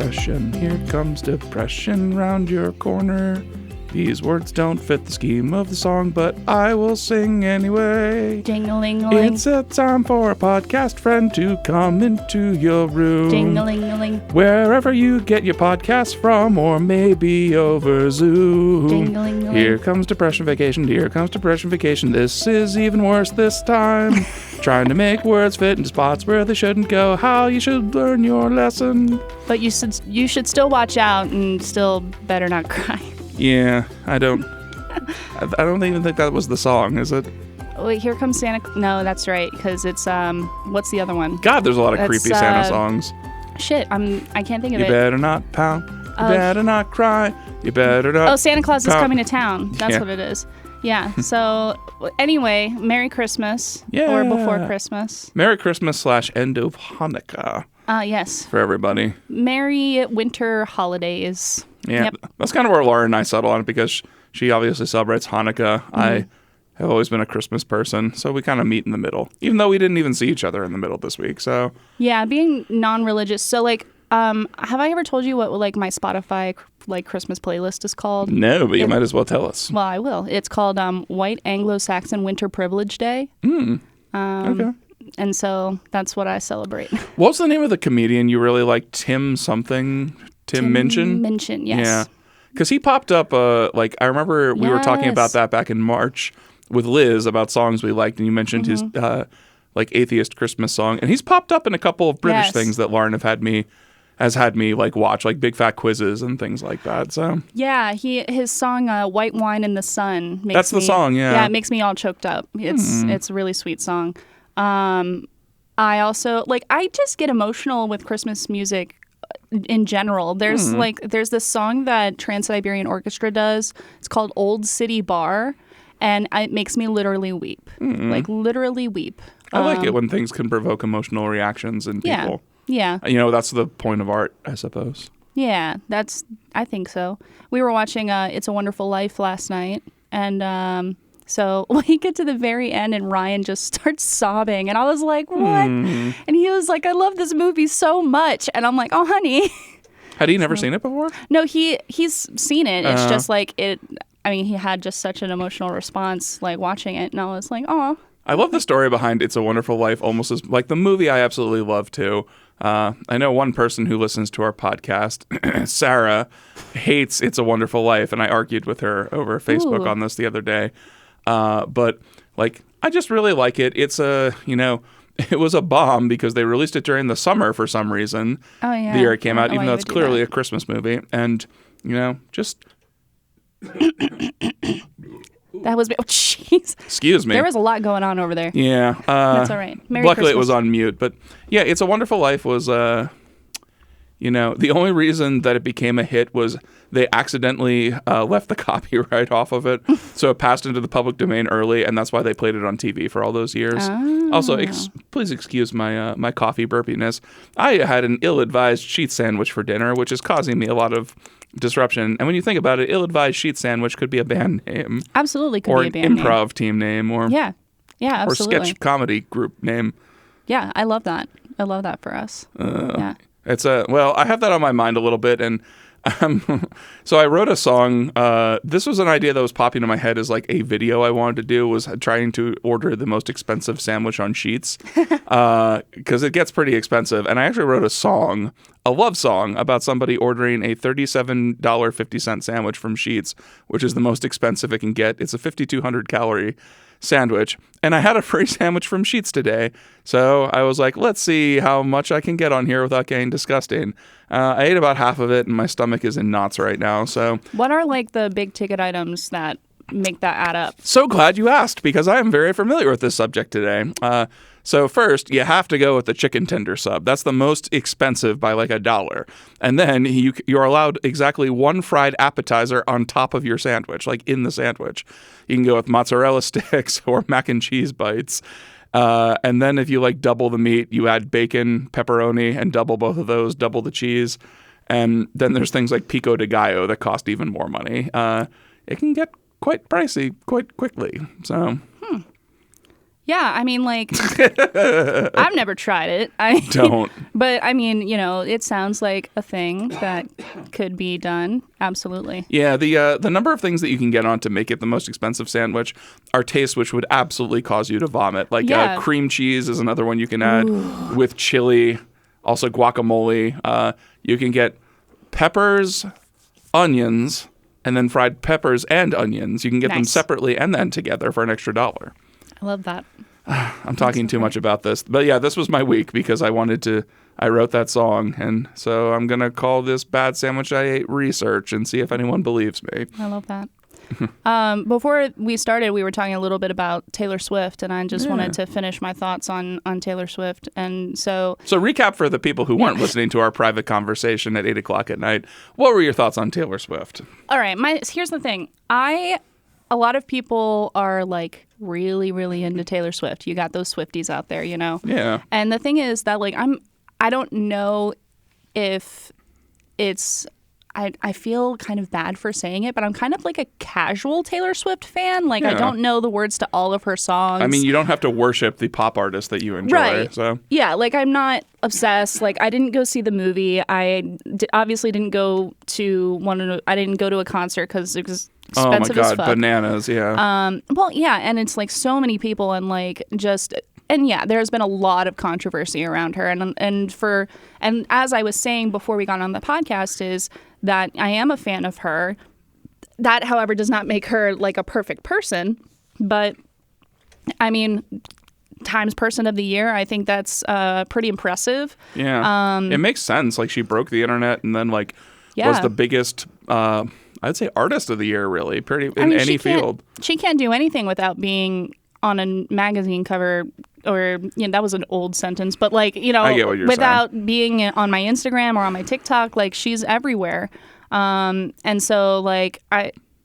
depression. Here comes depression round your corner. These words don't fit the scheme of the song, but I will sing anyway. Ding-a-ling-a-ling. It's a time for a podcast friend to come into your room. Ding-a-ling-a-ling. Wherever you get your podcasts from, or maybe over Zoom. Ding-a-ling-a-ling. Here comes depression vacation. Here comes depression vacation. This is even worse this time. Trying to make words fit into spots where they shouldn't go. How you should learn your lesson. But you should still watch out and still better not cry. Yeah, I don't even think that was the song, is it? Wait, Here Comes Santa. No, that's right, because it's what's the other one? God, there's a lot of creepy Santa songs. Shit, I can't think of it. You better not pout. You better not cry. You better not. Oh, Santa Claus is pout. coming to town. That's what it is. Yeah. So anyway, Merry Christmas. Yeah. Or before Christmas. Merry Christmas / end of Hanukkah. Yes. For everybody. Merry winter holidays. Yeah, yep. That's kind of where Laura and I settle on it because she obviously celebrates Hanukkah. Mm-hmm. I have always been a Christmas person, so we kind of meet in the middle, even though we didn't even see each other in the middle this week. So yeah, being non-religious. So like, have I ever told you what like my Spotify like Christmas playlist is called? No, but you might as well tell us. Well, I will. It's called White Anglo-Saxon Winter Privilege Day. Okay. And so that's what I celebrate. What's the name of the comedian you really like? Tim something? Tim Minchin? Minchin, yes. Yeah. Because he popped up, I remember we were talking about that back in March with Liz about songs we liked, and you mentioned his, atheist Christmas song. And he's popped up in a couple of British things that Lauren has had me watch, like Big Fat Quizzes and things like that. So yeah, his song "White Wine in the Sun" makes that's the song. Yeah, it makes me all choked up. It's a really sweet song. I also I just get emotional with Christmas music in general. There's this song that Trans-Siberian Orchestra does. It's called "Old City Bar," and it makes me literally weep. Literally weep. I like it when things can provoke emotional reactions in people. Yeah. That's the point of art, I suppose. Yeah, I think so. We were watching It's a Wonderful Life last night, and so we get to the very end and Ryan just starts sobbing. And I was like, what? And he was like, I love this movie so much. And I'm like, oh, honey. Had he never seen it before? No, he's seen it. It's just he had just such an emotional response watching it. And I was like, oh. I love the story behind It's a Wonderful Life almost as the movie I absolutely love too. I know one person who listens to our podcast, Sarah, hates It's a Wonderful Life. And I argued with her over Facebook on this the other day. But I just really like it. It's it was a bomb because they released it during the summer for some reason. Oh yeah. The year it came out, even though it's clearly a Christmas movie. And, just... That was... Oh, jeez. Excuse me. There was a lot going on over there. Yeah. That's all right. Merry luckily Christmas. It was on mute. But yeah, It's a Wonderful Life was... the only reason that it became a hit was they accidentally left the copyright off of it. So it passed into the public domain early, and that's why they played it on TV for all those years. Oh. Also, please excuse my my coffee burpiness. I had an ill-advised sheet sandwich for dinner, which is causing me a lot of disruption. And when you think about it, ill-advised sheet sandwich could be a band name. Absolutely could be a band name. name. Or an improv team name. Or yeah, absolutely. Or sketch comedy group name. Yeah, I love that. I love that for us. Yeah. It's I have that on my mind a little bit, and so I wrote a song. This was an idea that was popping in my head as a video I wanted to do, was trying to order the most expensive sandwich on Sheetz, because it gets pretty expensive. And I actually wrote a love song about somebody ordering a $37.50 sandwich from Sheetz, which is the most expensive it can get. It's a 5,200 calorie sandwich, and I had a free sandwich from Sheetz today, so I was like, let's see how much I can get on here without getting disgusting. I ate about half of it, and my stomach is in knots right now. So what are the big ticket items that make that add up? So glad you asked, because I am very familiar with this subject today. So first, you have to go with the chicken tender sub. That's the most expensive by $1. And then you're allowed exactly one fried appetizer on top of your sandwich, in the sandwich. You can go with mozzarella sticks or mac and cheese bites. And then if you double the meat, you add bacon, pepperoni, and double both of those, double the cheese. And then there's things like pico de gallo that cost even more money. It can get quite pricey quite quickly. So... Yeah, I mean, like, I've never tried it. Don't. But, I mean, it sounds like a thing that could be done. Absolutely. Yeah, the number of things that you can get on to make it the most expensive sandwich are tastes which would absolutely cause you to vomit. Like cream cheese is another one you can add with chili, also guacamole. You can get peppers, onions, and then fried peppers and onions. You can get them separately and then together for an extra $1. I love that. I'm talking too much about this. But yeah, this was my week because I wrote that song. And so I'm going to call this Bad Sandwich I Ate research and see if anyone believes me. I love that. Before we started, we were talking a little bit about Taylor Swift, and I just wanted to finish my thoughts on Taylor Swift. And so recap for the people who weren't listening to our private conversation at 8 o'clock at night. What were your thoughts on Taylor Swift? All right. Here's the thing. A lot of people are like really, really into Taylor Swift. You got those Swifties out there, Yeah. And the thing is that like I don't know if it's I feel kind of bad for saying it, but I'm kind of like a casual Taylor Swift fan. Like I don't know the words to all of her songs. I mean, you don't have to worship the pop artist that you enjoy. Right. So yeah, like I'm not obsessed. Like I didn't go see the movie. I obviously didn't go to I didn't go to a concert because it was expensive as fuck. Bananas, yeah. Well, yeah, and it's like so many people and like just and yeah, there's been a lot of controversy around her and as I was saying before we got on the podcast is that I am a fan of her. That, however, does not make her like a perfect person, but I mean, Times Person of the Year, I think that's pretty impressive. Yeah, it makes sense. Like she broke the internet and then like was the biggest I'd say artist of the year, really, in any field. She can't do anything without being on a magazine cover, or that was an old sentence, but like I get what you're without saying. Being on my Instagram or on my TikTok, like she's everywhere. And so like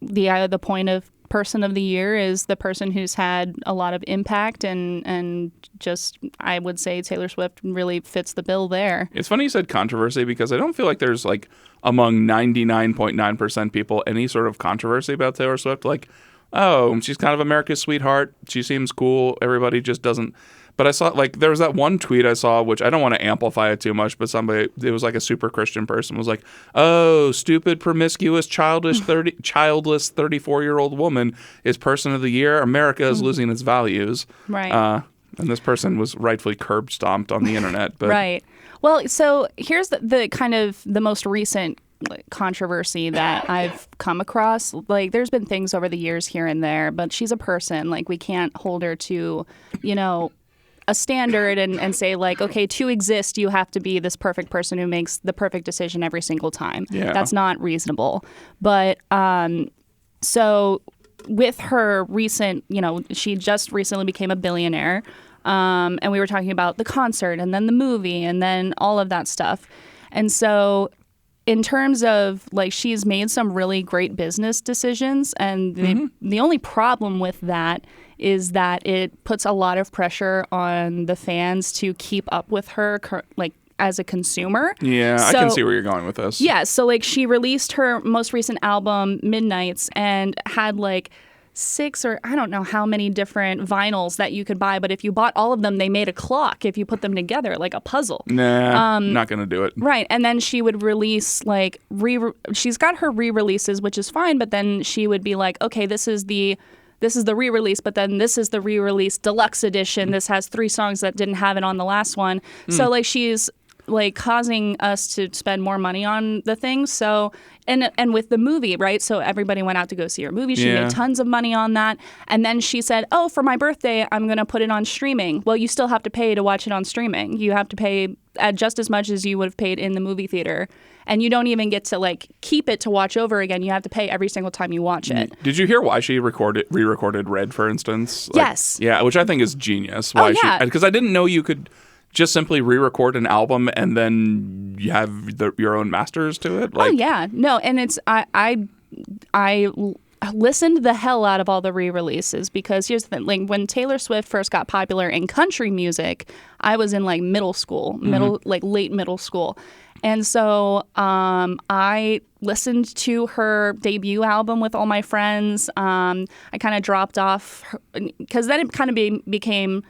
the point of Person of the Year is the person who's had a lot of impact and just I would say Taylor Swift really fits the bill there. It's funny you said controversy because I don't feel like there's like among 99.9% people any sort of controversy about Taylor Swift. Like, oh, she's kind of America's sweetheart. She seems cool. Everybody just doesn't. But I saw like there was that one tweet I saw, which I don't want to amplify it too much, but it was like a super Christian person was like, "Oh, stupid, promiscuous, childless 34-year-old woman is Person of the Year. America is losing its values." Right. And this person was rightfully curb stomped on the internet. But right. Well, so here's the kind of the most recent controversy that I've come across. Like there's been things over the years here and there, but she's a person. Like we can't hold her to, a standard and say like, okay, to exist, you have to be this perfect person who makes the perfect decision every single time. Yeah. That's not reasonable. But so with her recent, she just recently became a billionaire. And we were talking about the concert and then the movie and then all of that stuff. And so in terms of like she's made some really great business decisions, and the only problem with that is that it puts a lot of pressure on the fans to keep up with her like as a consumer. Yeah, so, I can see where you're going with this. Yeah, so like she released her most recent album Midnights and had like 6 or I don't know how many different vinyls that you could buy, but if you bought all of them, they made a clock if you put them together, like a puzzle. Nah, not gonna do it. Right, and then she would release like she's got her re-releases, which is fine, but then she would be like, okay, this is the re-release, but then this is the re-release deluxe edition. This has 3 songs that didn't have it on the last one. So like she's like causing us to spend more money on the things. So and with the movie, right? So everybody went out to go see her movie. She made tons of money on that. And then she said, "Oh, for my birthday, I'm going to put it on streaming." Well, you still have to pay to watch it on streaming. You have to pay just as much as you would have paid in the movie theater. And you don't even get to like keep it to watch over again. You have to pay every single time you watch it. Did you hear why she re-recorded Red, for instance? Like, yes. Yeah, which I think is genius. Why because I didn't know you could just simply re-record an album and then you have your own masters to it. Like, oh yeah, no, and it's I listened the hell out of all the re-releases, because here's the thing, like when Taylor Swift first got popular in country music, I was in like late middle school. And so I listened to her debut album with all my friends. I kind of dropped off because then it kind of became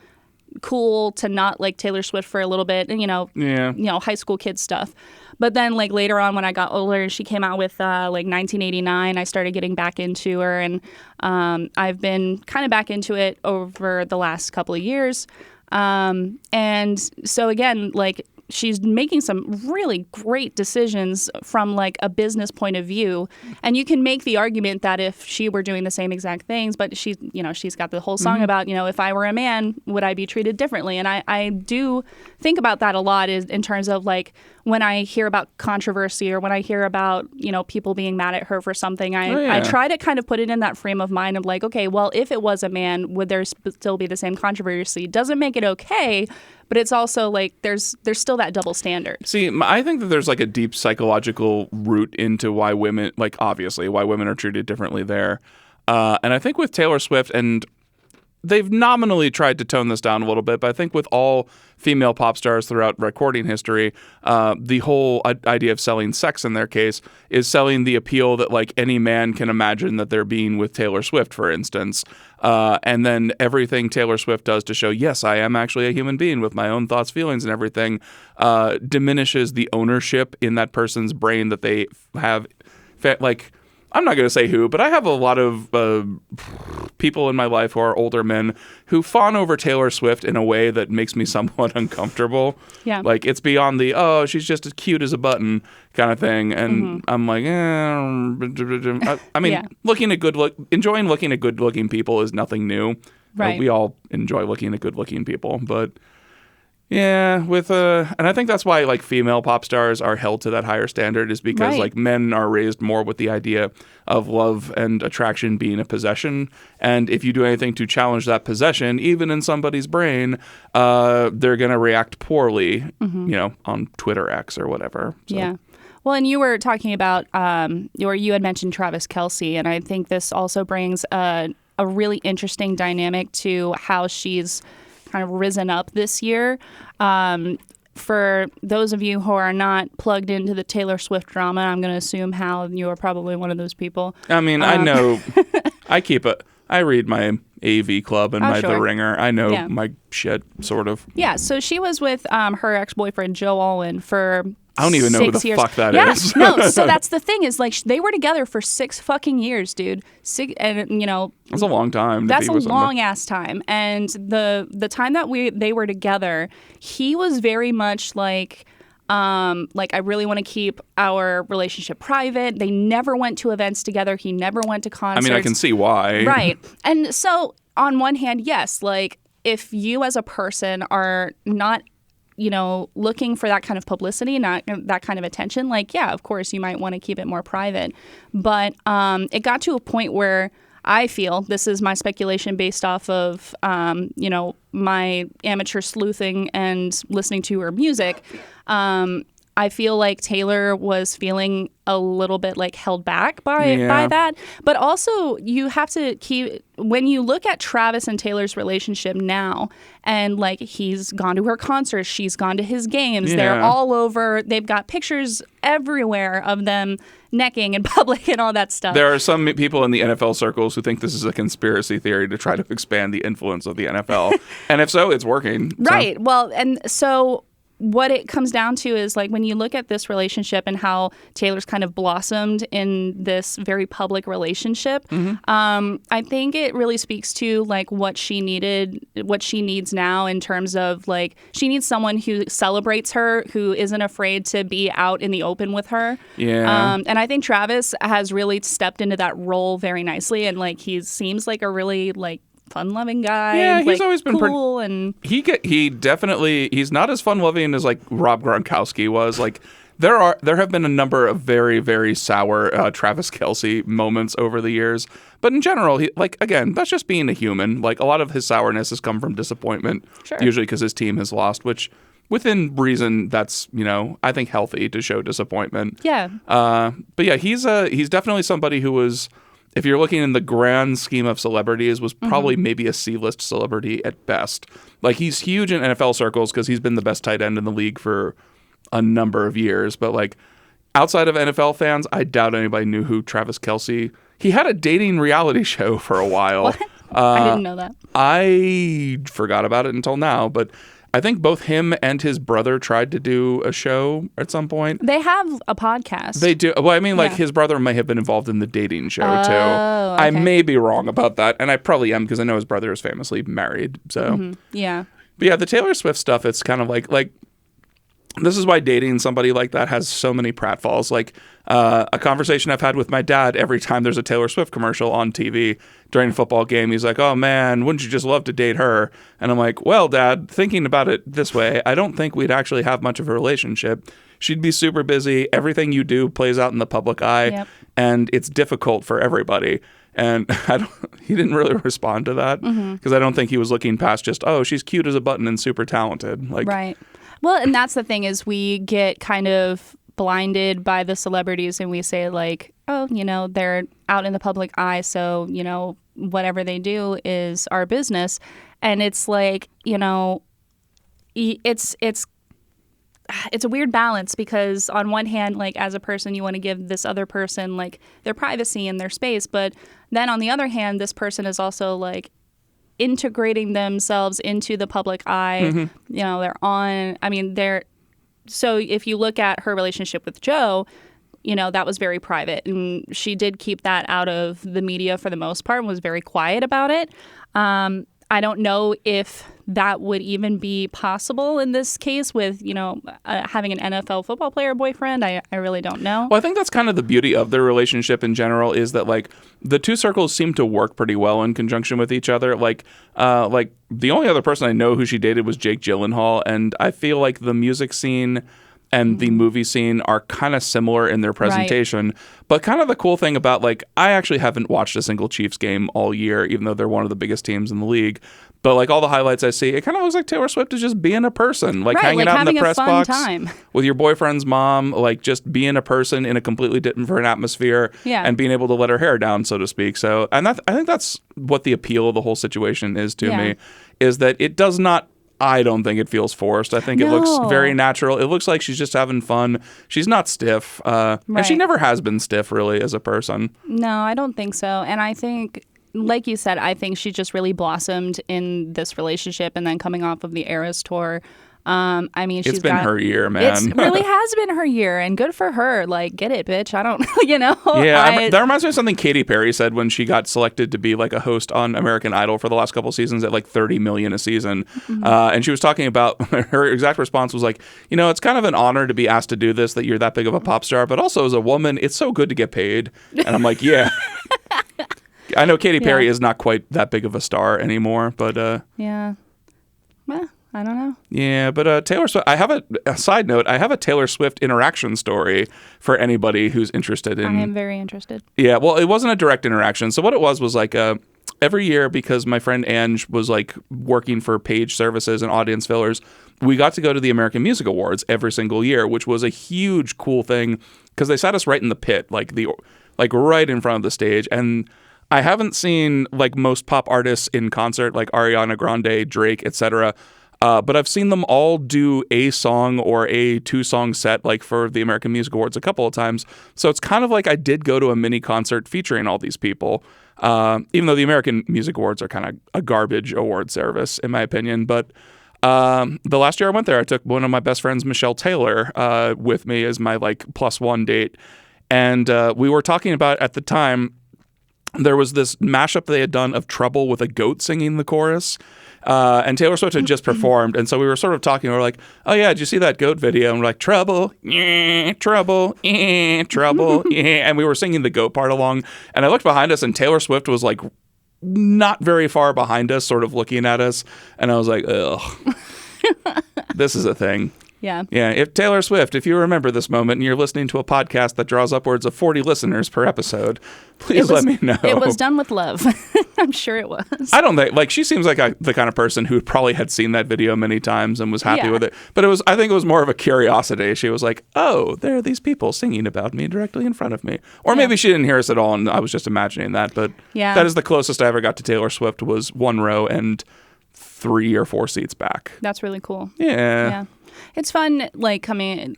cool to not like Taylor Swift for a little bit, and high school kid stuff. But then like later on when I got older and she came out with like 1989, I started getting back into her, and I've been kind of back into it over the last couple of years. And so again, like she's making some really great decisions from like a business point of view. And you can make the argument that if she were doing the same exact things, but she's got the whole song about, if I were a man, would I be treated differently? And I do think about that a lot in terms of like when I hear about controversy or when I hear about, people being mad at her for something, I try to kind of put it in that frame of mind of like, okay, well, if it was a man, would there still be the same controversy? Doesn't make it okay, but it's also like there's still that double standard. See, I think that there's like a deep psychological root into why women, like obviously why women are treated differently there. And I think with Taylor Swift, and they've nominally tried to tone this down a little bit, but I think with all female pop stars throughout recording history, the whole idea of selling sex in their case is selling the appeal that like any man can imagine that they're being with Taylor Swift, for instance. And then everything Taylor Swift does to show, yes, I am actually a human being with my own thoughts, feelings, and everything, diminishes the ownership in that person's brain that they have. Like, I'm not going to say who, but I have a lot of people in my life who are older men who fawn over Taylor Swift in a way that makes me somewhat uncomfortable. Yeah. Like, it's beyond the, oh, she's just as cute as a button kind of thing. And I'm like, I mean, enjoying looking at good-looking people is nothing new. Right. We all enjoy looking at good-looking people, but... Yeah, and I think that's why like female pop stars are held to that higher standard, is because like men are raised more with the idea of love and attraction being a possession, and if you do anything to challenge that possession, even in somebody's brain, they're gonna react poorly, on Twitter X or whatever. So. Yeah. Well, and you were talking about, you had mentioned Travis Kelce, and I think this also brings a really interesting dynamic to how she's kind of risen up this year. For those of you who are not plugged into the Taylor Swift drama, I'm going to assume, Hal, you are probably one of those people. I mean, I know. I read my AV Club and my sure. The Ringer. I know my shit, sort of. Yeah, so she was with her ex-boyfriend, Joe Alwyn, for I don't even know who the fuck that is. No, so that's the thing is like they were together for 6 fucking years, dude. That's a long time. That's a long ass time. And the time that they were together, he was very much like I really want to keep our relationship private. They never went to events together. He never went to concerts. I mean, I can see why. Right. And so on one hand, yes, like if you as a person are not looking for that kind of publicity, not that kind of attention, like, yeah, of course, you might want to keep it more private. But it got to a point where I feel, this is my speculation based off of, my amateur sleuthing and listening to her music, I feel like Taylor was feeling a little bit like held back by that. But also you have to when you look at Travis and Taylor's relationship now, and like he's gone to her concerts, she's gone to his games, they're all over, they've got pictures everywhere of them necking in public and all that stuff. There are some people in the NFL circles who think this is a conspiracy theory to try to expand the influence of the NFL. And if so, it's working. Right. Well, and so what it comes down to is like when you look at this relationship and how Taylor's kind of blossomed in this very public relationship, I think it really speaks to like what she needs now in terms of like she needs someone who celebrates her, who isn't afraid to be out in the open with her. Yeah. And I think Travis has really stepped into that role very nicely, and like he seems like a really like fun-loving guy. Yeah, he's like, always been cool and he definitely, he's not as fun-loving as like Rob Gronkowski was. Like there have been a number of very, very sour Travis Kelce moments over the years, but in general, he, like, again, that's just being a human. Like a lot of his sourness has come from disappointment, usually because his team has lost, which within reason, that's, I think healthy to show disappointment. Yeah. But yeah, he's definitely somebody who was if you're looking in the grand scheme of celebrities, was probably maybe a C-list celebrity at best. Like, he's huge in NFL circles because he's been the best tight end in the league for a number of years. But like outside of NFL fans, I doubt anybody knew who Travis Kelce. He had a dating reality show for a while. What? I didn't know that. I forgot about it until now, but I think both him and his brother tried to do a show at some point. They have a podcast. They do. Well, I mean, like his brother may have been involved in the dating show too. Okay. I may be wrong about that, and I probably am because I know his brother is famously married. So Yeah. But yeah, the Taylor Swift stuff, it's kind of like this is why dating somebody like that has so many pratfalls. Like a conversation I've had with my dad every time there's a Taylor Swift commercial on TV during a football game. He's like, oh man, wouldn't you just love to date her? And I'm like, well, Dad, thinking about it this way, I don't think we'd actually have much of a relationship. She'd be super busy. Everything you do plays out in the public eye, and it's difficult for everybody. And he didn't really respond to that because I don't think he was looking past just, oh, she's cute as a button and super talented. Like, right. Well, and that's the thing is we get kind of blinded by the celebrities and we say like, oh, they're out in the public eye. So, whatever they do is our business. And it's like, it's a weird balance because on one hand, like as a person, you want to give this other person like their privacy and their space. But then on the other hand, this person is also like integrating themselves into the public eye. So if you look at her relationship with Joe, that was very private and she did keep that out of the media for the most part and was very quiet about it. I don't know if that would even be possible in this case with, having an NFL football player boyfriend. I really don't know. Well, I think that's kind of the beauty of their relationship in general is that like the two circles seem to work pretty well in conjunction with each other. Like the only other person I know who she dated was Jake Gyllenhaal. And I feel like the music scene and the movie scene are kind of similar in their presentation. Right. But kind of the cool thing about like, I actually haven't watched a single Chiefs game all year, even though they're one of the biggest teams in the league. But like all the highlights I see, it kind of looks like Taylor Swift is just being a person, like hanging out in the press box with your boyfriend's mom, like just being a person in a completely different atmosphere and being able to let her hair down, so to speak. So, and I think that's what the appeal of the whole situation is to me, is that it does not, I don't think it feels forced. I think it looks very natural. It looks like she's just having fun. She's not stiff. And she never has been stiff, really, as a person. No, I don't think so. And I think, like you said, I think she just really blossomed in this relationship and then coming off of the Eras tour. It's been her year, man. It really has been her year, and good for her. Like, get it, bitch. I don't, Yeah, that reminds me of something Katy Perry said when she got selected to be like a host on American Idol for the last couple of seasons at like $30 million a season. And she was talking about, her exact response was like, it's kind of an honor to be asked to do this, that you're that big of a pop star, but also as a woman, it's so good to get paid. And I'm like, yeah. I know Katy Perry is not quite that big of a star anymore, but yeah. Well, I don't know. Yeah, but Taylor Swift, I have a side note. I have a Taylor Swift interaction story for anybody who's interested in. I am very interested. Yeah, well, it wasn't a direct interaction. So what it was like every year, because my friend Ange was like working for page services and audience fillers, we got to go to the American Music Awards every single year, which was a huge cool thing because they sat us right in the pit, like right in front of the stage. And I haven't seen like most pop artists in concert, like Ariana Grande, Drake, etc. But I've seen them all do a song or a 2-song set, like for the American Music Awards a couple of times. So it's kind of like I did go to a mini concert featuring all these people, even though the American Music Awards are kind of a garbage award service, in my opinion. But the last year I went there, I took one of my best friends, Michelle Taylor, with me as my like +1 date. And we were talking about at the time, there was this mashup they had done of Trouble with a goat singing the chorus. And Taylor Swift had just performed. And so we were sort of talking. We were like, oh, yeah, did you see that goat video? And we're like, trouble, yeah, trouble, yeah, trouble, yeah. And we were singing the goat part along. And I looked behind us and Taylor Swift was like not very far behind us, sort of looking at us. And I was like, ugh, this is a thing. Yeah. Yeah. If Taylor Swift, if you remember this moment and you're listening to a podcast that draws upwards of 40 listeners per episode, please let me know. It was done with love. I'm sure it was. I don't think, like, she seems like the kind of person who probably had seen that video many times and was happy with it. But I think it was more of a curiosity. She was like, oh, there are these people singing about me directly in front of me. Or maybe she didn't hear us at all and I was just imagining that. But that is the closest I ever got to Taylor Swift, was one row and 3 or 4 seats back. That's really cool. Yeah. It's fun, like, coming,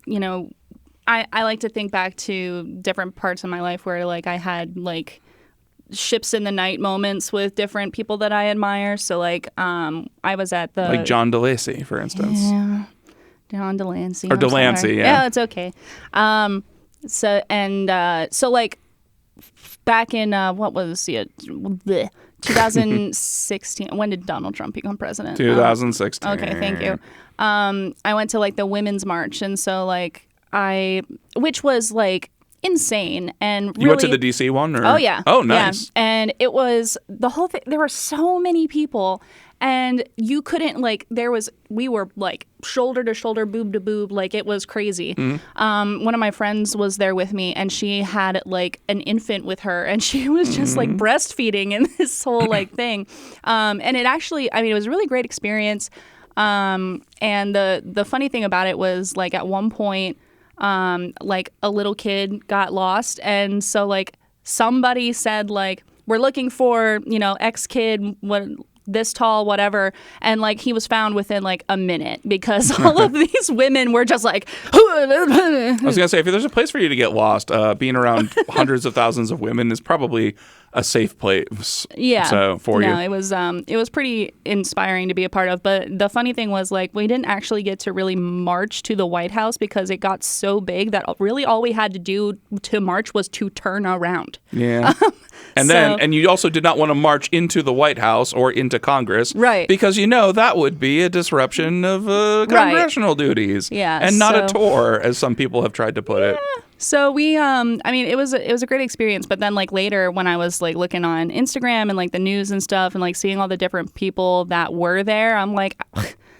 I like to think back to different parts of my life where, like, I had, like, ships in the night moments with different people that I admire. So, like, I was at the... Like John DeLancey, for instance. Yeah. John DeLancey. Or DeLancey, yeah. Yeah, it's okay. So, like, back in, what was it? 2016. When did Donald Trump become president? 2016. Okay, thank you. I went to, like, the Women's March, and so, like, which was, like, insane and really... You went to the DC one? Or? Oh, yeah. Oh, nice. Yeah. And it was the whole thing. There were so many people, and you couldn't, like, we were, like, shoulder to shoulder, boob to boob, like, it was crazy. Mm-hmm. One of my friends was there with me, and she had, like, an infant with her, and she was just, like, breastfeeding in this whole, like, thing. And it actually, I mean, it was a really great experience. And the funny thing about it was, like, at one point, like, a little kid got lost, and so, like, somebody said, like, we're looking for, X kid, what, this tall, whatever, and, like, he was found within, like, a minute because all of these women were just like... I was gonna say, if there's a place for you to get lost, being around hundreds of thousands of women is probably a safe place. Yeah. So for you, it was pretty inspiring to be a part of. But the funny thing was, like, we didn't actually get to really march to the White House because it got so big that really all we had to do to march was to turn around. Yeah. And you also did not want to march into the White House or into Congress, right? Because that would be a disruption of congressional duties, and not a tour, as some people have tried to put it. So we, I mean, it was a great experience. But then, like, later when I was, like, looking on Instagram and, like, the news and stuff, and, like, seeing all the different people that were there, I'm like,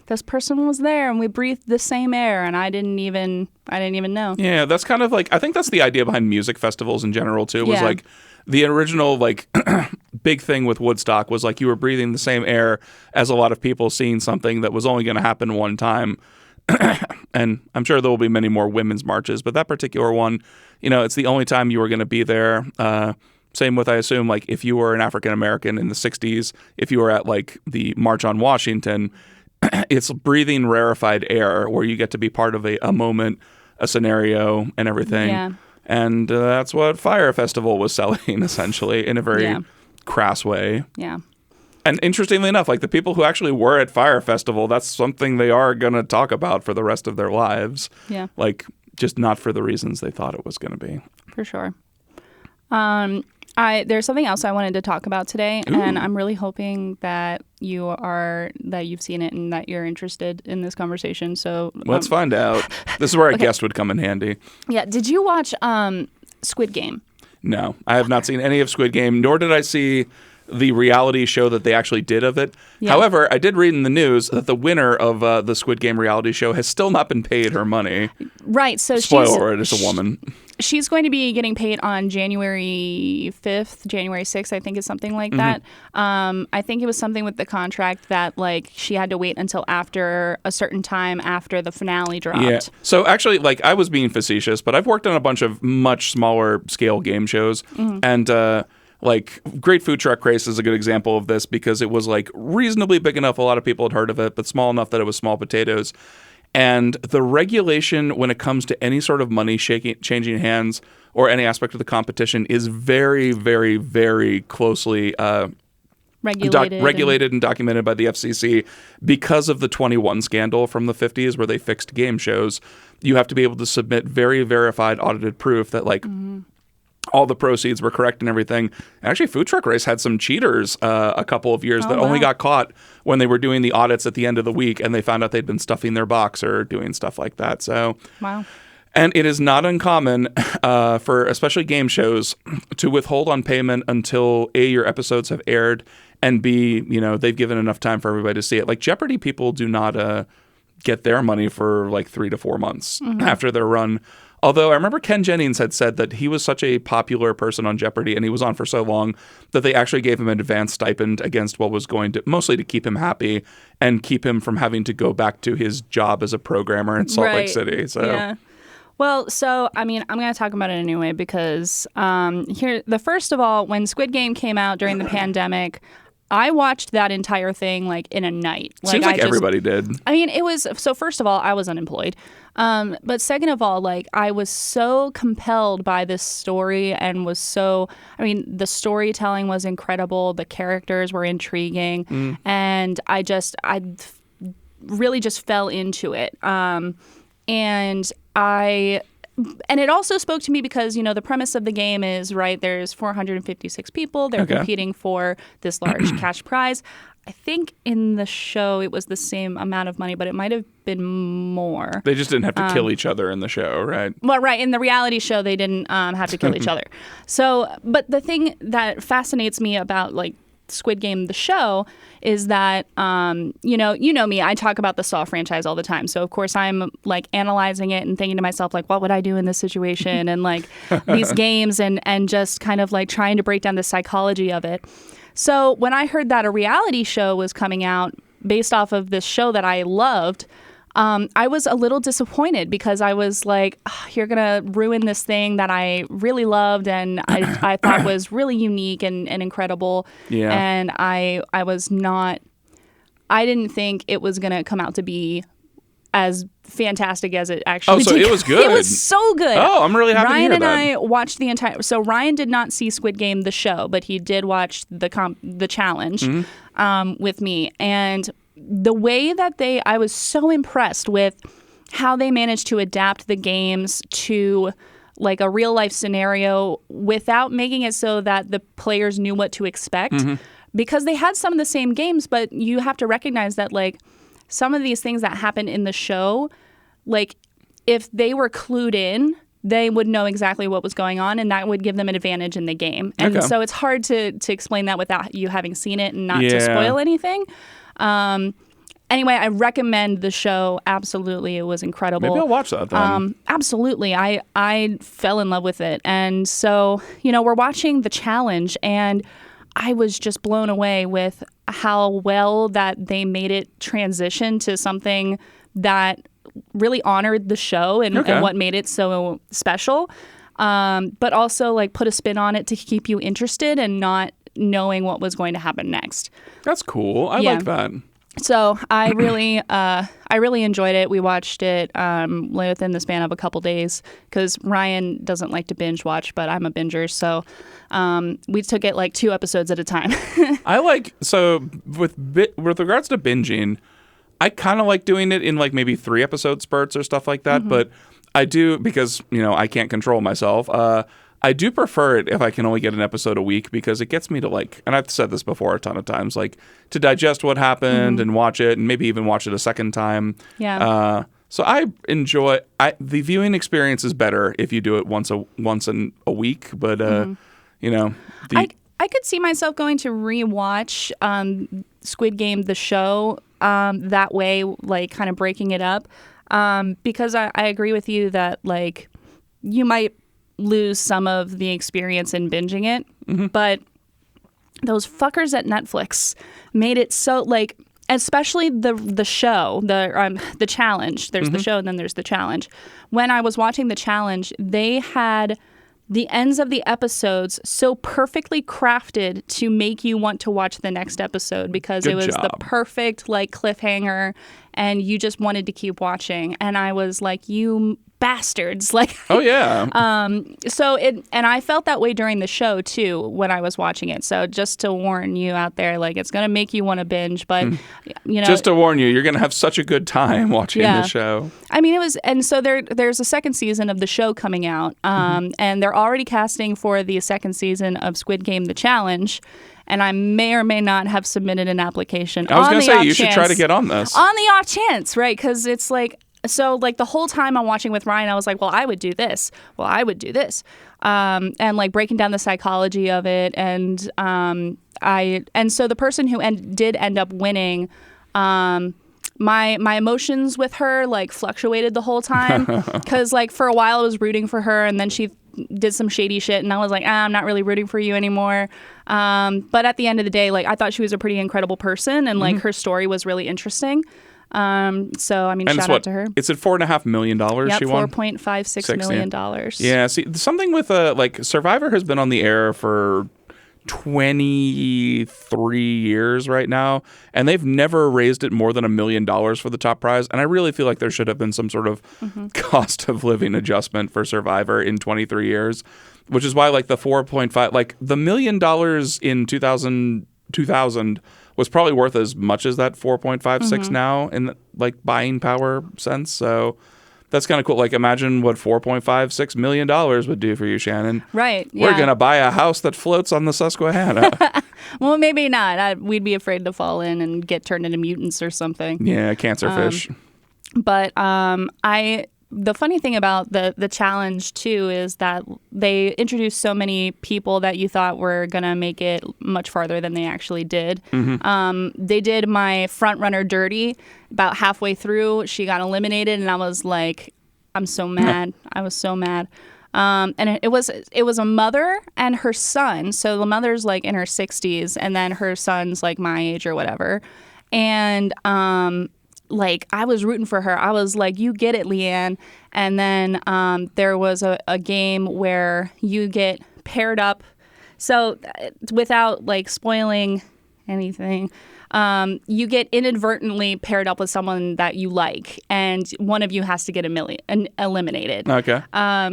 this person was there, and we breathed the same air, and I didn't even know. Yeah, that's kind of like, I think that's the idea behind music festivals in general too. Was like, the original, like, big thing with Woodstock was, like, you were breathing the same air as a lot of people seeing something that was only going to happen one time. And I'm sure there will be many more women's marches, but that particular one, it's the only time you were going to be there. Same with, I assume, like, if you were an African American in the 60s, if you were at, like, the March on Washington, it's breathing rarefied air where you get to be part of a moment, a scenario, and everything. Yeah. And that's what Fire Festival was selling, essentially, in a very crass way. Yeah. And interestingly enough, like, the people who actually were at Fire Festival, that's something they are going to talk about for the rest of their lives. Yeah. Like, just not for the reasons they thought it was going to be. For sure. There's something else I wanted to talk about today, Ooh. and I'm really hoping that you've seen it and that you're interested in this conversation. So let's find out. This is where a guest would come in handy. Yeah. Did you watch Squid Game? No, I have not seen any of Squid Game, nor did I see the reality show that they actually did of it. Yeah. However, I did read in the news that the winner of the Squid Game reality show has still not been paid her money. Right. So spoiler alert, it's a woman. She's going to be getting paid on January 5th, January 6th, I think is something like that. I think it was something with the contract that, like, she had to wait until after a certain time after the finale dropped. Yeah. So actually, like, I was being facetious, but I've worked on a bunch of much smaller scale game shows. And like, Great Food Truck Race is a good example of this because it was, like, reasonably big enough a lot of people had heard of it, but small enough that it was small potatoes. And the regulation when it comes to any sort of money changing hands or any aspect of the competition is very, very, very closely regulated and documented by the FCC because of the 21 scandal from the 50s where they fixed game shows. You have to be able to submit very verified audited proof that, like, all the proceeds were correct and everything. And actually, Food Truck Race had some cheaters a couple of years that only got caught when they were doing the audits at the end of the week and they found out they'd been stuffing their box or doing stuff like that. So, and it is not uncommon for especially game shows to withhold on payment until A, your episodes have aired, and B, they've given enough time for everybody to see it. Like Jeopardy people do not get their money for like 3 to 4 months after their run. Although I remember Ken Jennings had said that he was such a popular person on Jeopardy and he was on for so long that they actually gave him an advance stipend against what was going to mostly to keep him happy and keep him from having to go back to his job as a programmer in Salt Lake City. So yeah. Well, so, I mean, I'm going to talk about it anyway because first of all, when Squid Game came out during the pandemic, I watched that entire thing like in a night. Seems like everybody did. I mean, it was, so first of all, I was unemployed. But second of all, like I was so compelled by this story and the storytelling was incredible. The characters were intriguing and I really just fell into it. And it also spoke to me because, the premise of the game is, right, there's 456 people. They're competing for this large cash prize. I think in the show it was the same amount of money, but it might have been more. They just didn't have to kill each other in the show, right? Well, right. In the reality show, they didn't have to kill each other. So, but the thing that fascinates me about, like, Squid Game, the show, is that, you know me, I talk about the Saw franchise all the time. So, of course, I'm, like, analyzing it and thinking to myself, like, what would I do in this situation? And, like, these games and just kind of, like, trying to break down the psychology of it. So when I heard that a reality show was coming out based off of this show that I loved, I was a little disappointed because I was like, you're going to ruin this thing that I really loved and I thought was really unique and incredible. Yeah. And I didn't think it was going to come out to be as fantastic as it actually did. Oh, so it was good. It was so good. Oh, I'm really happy to hear that. Ryan and I watched the entire... So Ryan did not see Squid Game, the show, but he did watch the challenge with me. And the way that I was so impressed with how they managed to adapt the games to like a real life scenario without making it so that the players knew what to expect. Because they had some of the same games, but you have to recognize that like some of these things that happen in the show, like if they were clued in, they would know exactly what was going on, and that would give them an advantage in the game. And so it's hard to explain that without you having seen it and not to spoil anything. Anyway, I recommend the show. Absolutely. It was incredible. Maybe I'll watch that then. Absolutely. I fell in love with it. And so, we're watching the challenge, and I was just blown away with how well that they made it transition to something that really honored the show and what made it so special. But also like put a spin on it to keep you interested and not knowing what was going to happen next. That's cool. I like that. So I really enjoyed it. We watched it within the span of a couple days because Ryan doesn't like to binge watch, but I'm a binger. So we took it like 2 episodes at a time. With regards to binging, I kind of like doing it in like maybe 3 episode spurts or stuff like that. But I do, because, I can't control myself. I do prefer it if I can only get an episode a week because it gets me to like, and I've said this before a ton of times, like to digest what happened and watch it and maybe even watch it a second time. Yeah. So I enjoy the viewing experience is better if you do it once in a week, but I could see myself going to rewatch Squid Game the show that way, like kind of breaking it up, because I agree with you that like you might lose some of the experience in binging it, but those fuckers at Netflix made it so like, especially the show, the challenge. There's the show and then there's the challenge. When I was watching the challenge, they had the ends of the episodes so perfectly crafted to make you want to watch the next episode because it was the perfect like cliffhanger and you just wanted to keep watching. And I was like, you bastards. Like, oh yeah. And I felt that way during the show too when I was watching it. So just to warn you out there, like it's gonna make you want to binge, but just to warn you, you're gonna have such a good time watching the show. I mean, it was, and so there's a second season of the show coming out, and they're already casting for the second season of Squid Game: The Challenge. And I may or may not have submitted an application. I was going to say, you should try to get on this. On the off chance, right? Because it's like, so like the whole time I'm watching with Ryan, I was like, well, I would do this. Well, I would do this. And like breaking down the psychology of it. And so the person who did end up winning, my emotions with her like fluctuated the whole time because like for a while I was rooting for her, and then she did some shady shit, and I was like, I'm not really rooting for you anymore. But at the end of the day, like I thought she was a pretty incredible person, and like her story was really interesting. So I mean, shout out to her. It's at $4.5 million. Yep, she won $4.56 million. Yeah. See, something with like Survivor has been on the air for 23 years right now, and they've never raised it more than $1 million for the top prize. And I really feel like there should have been some sort of cost of living adjustment for Survivor in 23 years, which is why like the 4.5, like the $1 million in 2000 was probably worth as much as that 4.56 now in like buying power sense. So that's kind of cool. Like, imagine what $4.56 million would do for you, Shannon. Right. We're going to buy a house that floats on the Susquehanna. Well, maybe not. We'd be afraid to fall in and get turned into mutants or something. Yeah, cancer fish. But the funny thing about the challenge, too, is that they introduced so many people that you thought were going to make it much farther than they actually did. They did my front runner dirty. About halfway through, she got eliminated, and I was like, I'm so mad. I was so mad. And it was a mother and her son. So the mother's like in her 60s, and then her son's like my age or whatever. And like I was rooting for her. I was like, you get it, Leanne. And then there was a game where you get paired up. So without like spoiling anything, you get inadvertently paired up with someone that you like, and one of you has to get eliminated. Okay.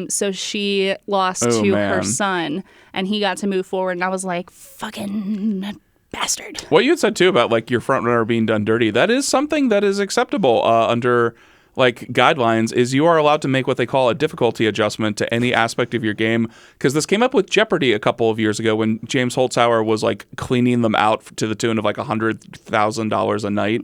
So she lost to her son, and he got to move forward, and I was like, fucking bastard. What you had said too about like your front runner being done dirty, that is something that is acceptable under like guidelines, is you are allowed to make what they call a difficulty adjustment to any aspect of your game, because this came up with Jeopardy a couple of years ago when James Holzhauer was like cleaning them out to the tune of like $100,000 a night.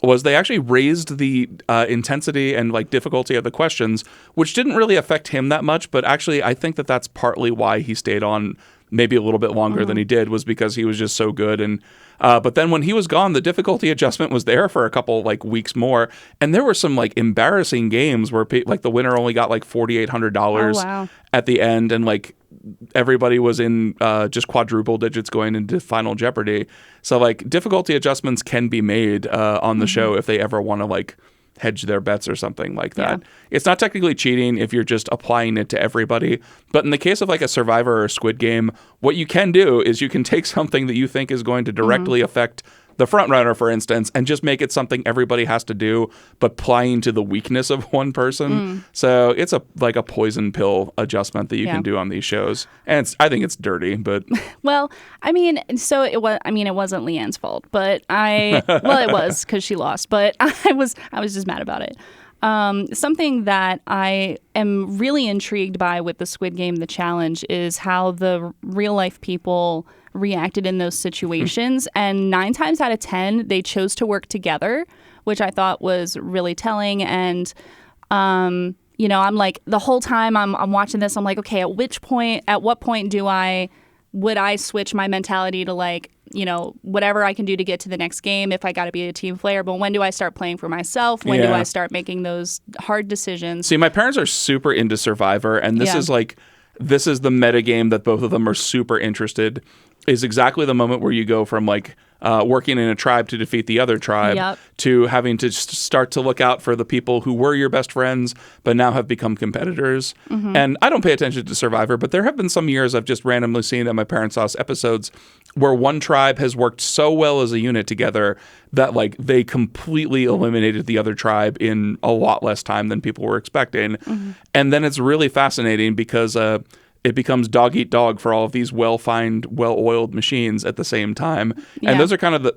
Was they actually raised the intensity and like difficulty of the questions, which didn't really affect him that much, but actually I think that that's partly why he stayed on maybe a little bit longer than he did, was because he was just so good. And but then when he was gone, the difficulty adjustment was there for a couple like weeks more, and there were some like embarrassing games where like the winner only got like $4,800 at the end, and like everybody was in just quadruple digits going into Final Jeopardy. So like difficulty adjustments can be made on the show if they ever want to like hedge their bets or something like that. Yeah. It's not technically cheating if you're just applying it to everybody. But in the case of like a Survivor or Squid Game, what you can do is you can take something that you think is going to directly affect the front runner, for instance, and just make it something everybody has to do, but playing to the weakness of one person. So it's like a poison pill adjustment that you can do on these shows. And I think it's dirty, but well, I mean, so it was. I mean, it wasn't Leanne's fault, but it was because she lost. But I was just mad about it. Something that I am really intrigued by with the Squid Game, the challenge, is how the real life people reacted in those situations. And 9 times out of 10, they chose to work together, which I thought was really telling. And, you know, I'm like, the whole time I'm watching this, I'm like, okay, at what point would I switch my mentality to like, you know, whatever I can do to get to the next game if I got to be a team player. But when do I start playing for myself? When do I start making those hard decisions? See, my parents are super into Survivor, and this is the metagame that both of them are super interested. Is exactly the moment where you go from like working in a tribe to defeat the other tribe to having to start to look out for the people who were your best friends but now have become competitors. And I don't pay attention to Survivor, but there have been some years I've just randomly seen at my parents' house episodes where one tribe has worked so well as a unit together that like they completely eliminated the other tribe in a lot less time than people were expecting. And then it's really fascinating because it becomes dog eat dog for all of these well-oiled machines at the same time. And those are kind of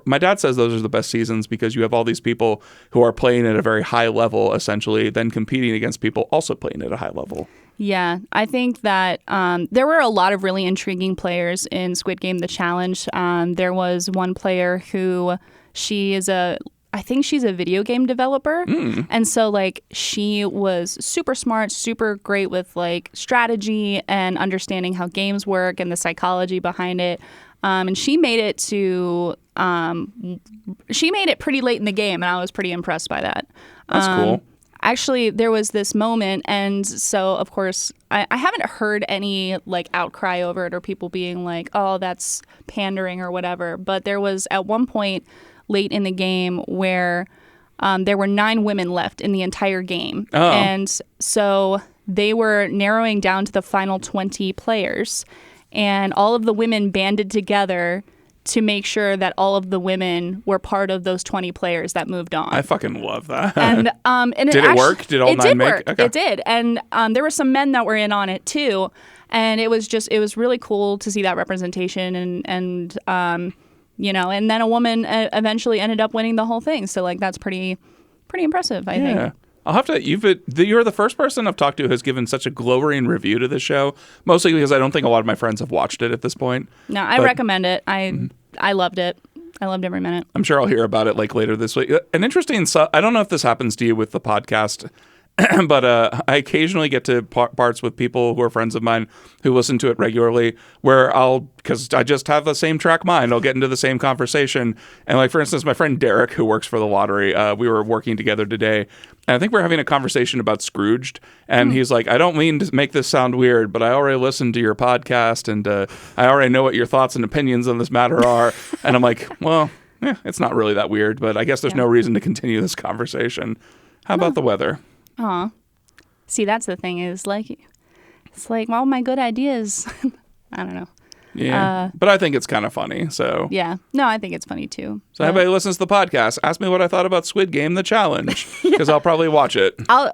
my dad says those are the best seasons because you have all these people who are playing at a very high level, essentially, then competing against people also playing at a high level. Yeah, I think that there were a lot of really intriguing players in Squid Game, the challenge. There was one player who I think she's a video game developer. And so like she was super smart, super great with like strategy and understanding how games work and the psychology behind it. And she made it to she made it pretty late in the game, and I was pretty impressed by that. That's cool. Actually, there was this moment, and so, of course, I haven't heard any, like, outcry over it or people being like, oh, that's pandering or whatever. But there was, at one point late in the game, where there were 9 women left in the entire game. Oh. And so they were narrowing down to the final 20 players. And all of the women banded together to make sure that all of the women were part of those 20 players that moved on. I fucking love that. And did it work? Did all it 9 did make work. Okay. It did. And there were some men that were in on it too. And it was really cool to see that representation and you know, and then a woman eventually ended up winning the whole thing. So like that's pretty impressive, I think. I'll have to. You're the first person I've talked to who has given such a glowing review to this show. Mostly because I don't think a lot of my friends have watched it at this point. No, I recommend it. I loved it. I loved every minute. I'm sure I'll hear about it like later this week. An interesting. I don't know if this happens to you with the podcast. But I occasionally get to parts with people who are friends of mine who listen to it regularly where because I just have the same track mind, I'll get into the same conversation. And like, for instance, my friend Derek, who works for the lottery, we were working together today. And I think we're having a conversation about Scrooged. And he's like, I don't mean to make this sound weird, but I already listened to your podcast and I already know what your thoughts and opinions on this matter are. And I'm like, well, it's not really that weird, but I guess there's no reason to continue this conversation. How about the weather? Aw. See, that's the thing is like, it's like all my good ideas. I don't know. Yeah. But I think it's kind of funny. So yeah. No, I think it's funny too. So anybody who listens to the podcast, ask me what I thought about Squid Game, the challenge, because I'll probably watch it. I'll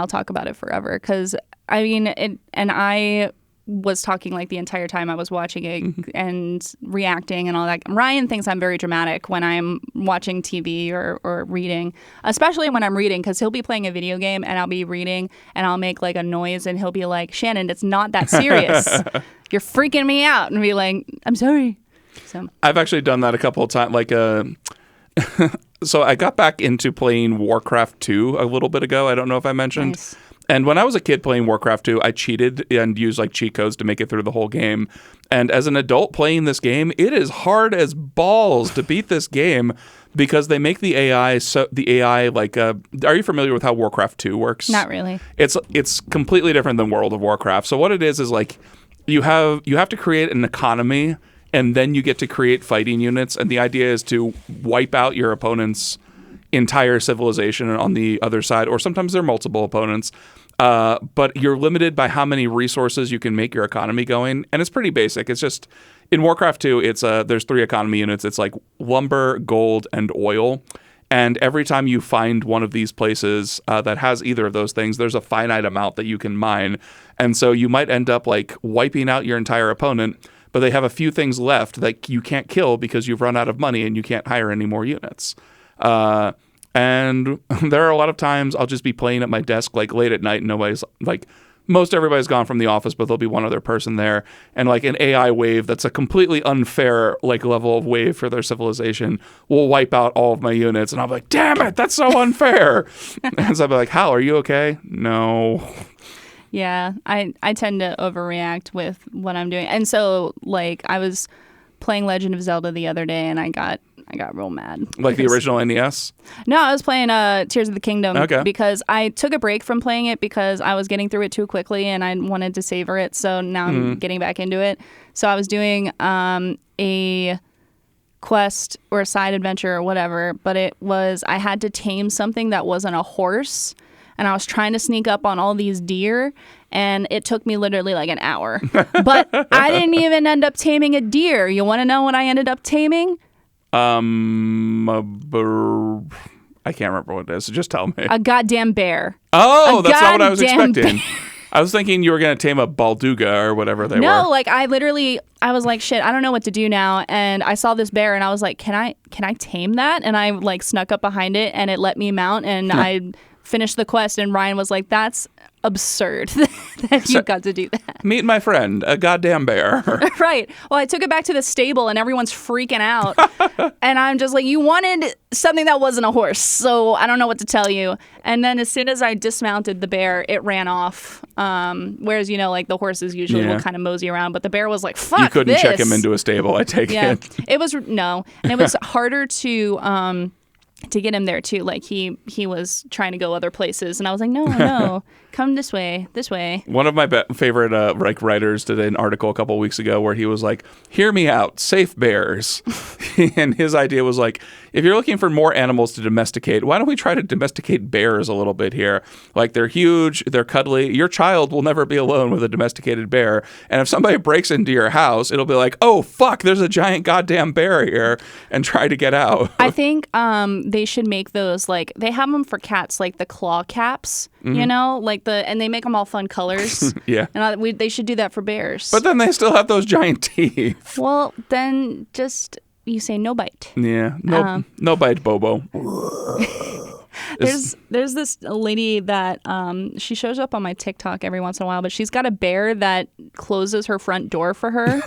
talk about it forever because I was talking like the entire time I was watching it and reacting and all that. Ryan thinks I'm very dramatic when I'm watching TV or reading, especially when I'm reading, because he'll be playing a video game and I'll be reading and I'll make like a noise and he'll be like, Shannon, it's not that serious. You're freaking me out. And be like, I'm sorry. So I've actually done that a couple of times. Like, so I got back into playing Warcraft 2 a little bit ago. I don't know if I mentioned. Nice. And when I was a kid playing Warcraft 2, I cheated and used like cheat codes to make it through the whole game. And as an adult playing this game, it is hard as balls to beat this game because they make the AI like are you familiar with how Warcraft 2 works? Not really. It's completely different than World of Warcraft. So what it is like you have to create an economy and then you get to create fighting units, and the idea is to wipe out your opponent's entire civilization on the other side, or sometimes there are multiple opponents. But you're limited by how many resources you can make your economy going, and it's pretty basic. It's just in Warcraft 2, it's there's 3 economy units. It's like lumber, gold, and oil. And every time you find one of these places that has either of those things, there's a finite amount that you can mine. And so you might end up like wiping out your entire opponent, but they have a few things left that you can't kill because you've run out of money and you can't hire any more units. And there are a lot of times I'll just be playing at my desk like late at night and nobody's like, most everybody's gone from the office, but there'll be one other person there, and like an AI wave that's a completely unfair like level of wave for their civilization will wipe out all of my units, and I'll be like, damn it, that's so unfair. And so I'll be like, Hal, are you okay? No. Yeah, I tend to overreact with what I'm doing. And so like I was playing Legend of Zelda the other day and I got real mad. Like the original NES? No, I was playing Tears of the Kingdom because I took a break from playing it because I was getting through it too quickly and I wanted to savor it. So now I'm getting back into it. So I was doing a quest or a side adventure or whatever, but I had to tame something that wasn't a horse. And I was trying to sneak up on all these deer, and it took me literally like an hour. But I didn't even end up taming a deer. You want to know what I ended up taming? I can't remember what it is, so just tell me. A goddamn bear. Oh, that's not what I was expecting. Bear. I was thinking you were going to tame a balduga or whatever they were. No, like I was like, shit, I don't know what to do now. And I saw this bear and I was like, can I tame that? And I like snuck up behind it and it let me mount and I finish the quest, and Ryan was like, that's absurd that you got to do that. Meet my friend, a goddamn bear. Right. Well, I took it back to the stable and everyone's freaking out. And I'm just like, you wanted something that wasn't a horse, so I don't know what to tell you. And then as soon as I dismounted the bear, it ran off. Whereas, like the horses usually will kind of mosey around, but the bear was like, fuck this. You couldn't check him into a stable, I take it. It was, no. And it was harder to get him there too. Like he was trying to go other places, and I was like, no, come this way. One of my favorite writers did an article a couple of weeks ago where he was like, hear me out, safe bears. And his idea was like, if you're looking for more animals to domesticate, why don't we try to domesticate bears a little bit here? Like, they're huge, they're cuddly. Your child will never be alone with a domesticated bear. And if somebody breaks into your house, it'll be like, oh, fuck, there's a giant goddamn bear here, and try to get out. I think they should make those, like, they have them for cats, like the claw caps, like and they make them all fun colors. Yeah. And they should do that for bears. But then they still have those giant teeth. Well, then just... You say no bite. Yeah, no bite, Bobo. There's this lady that she shows up on my TikTok every once in a while, but she's got a bear that closes her front door for her.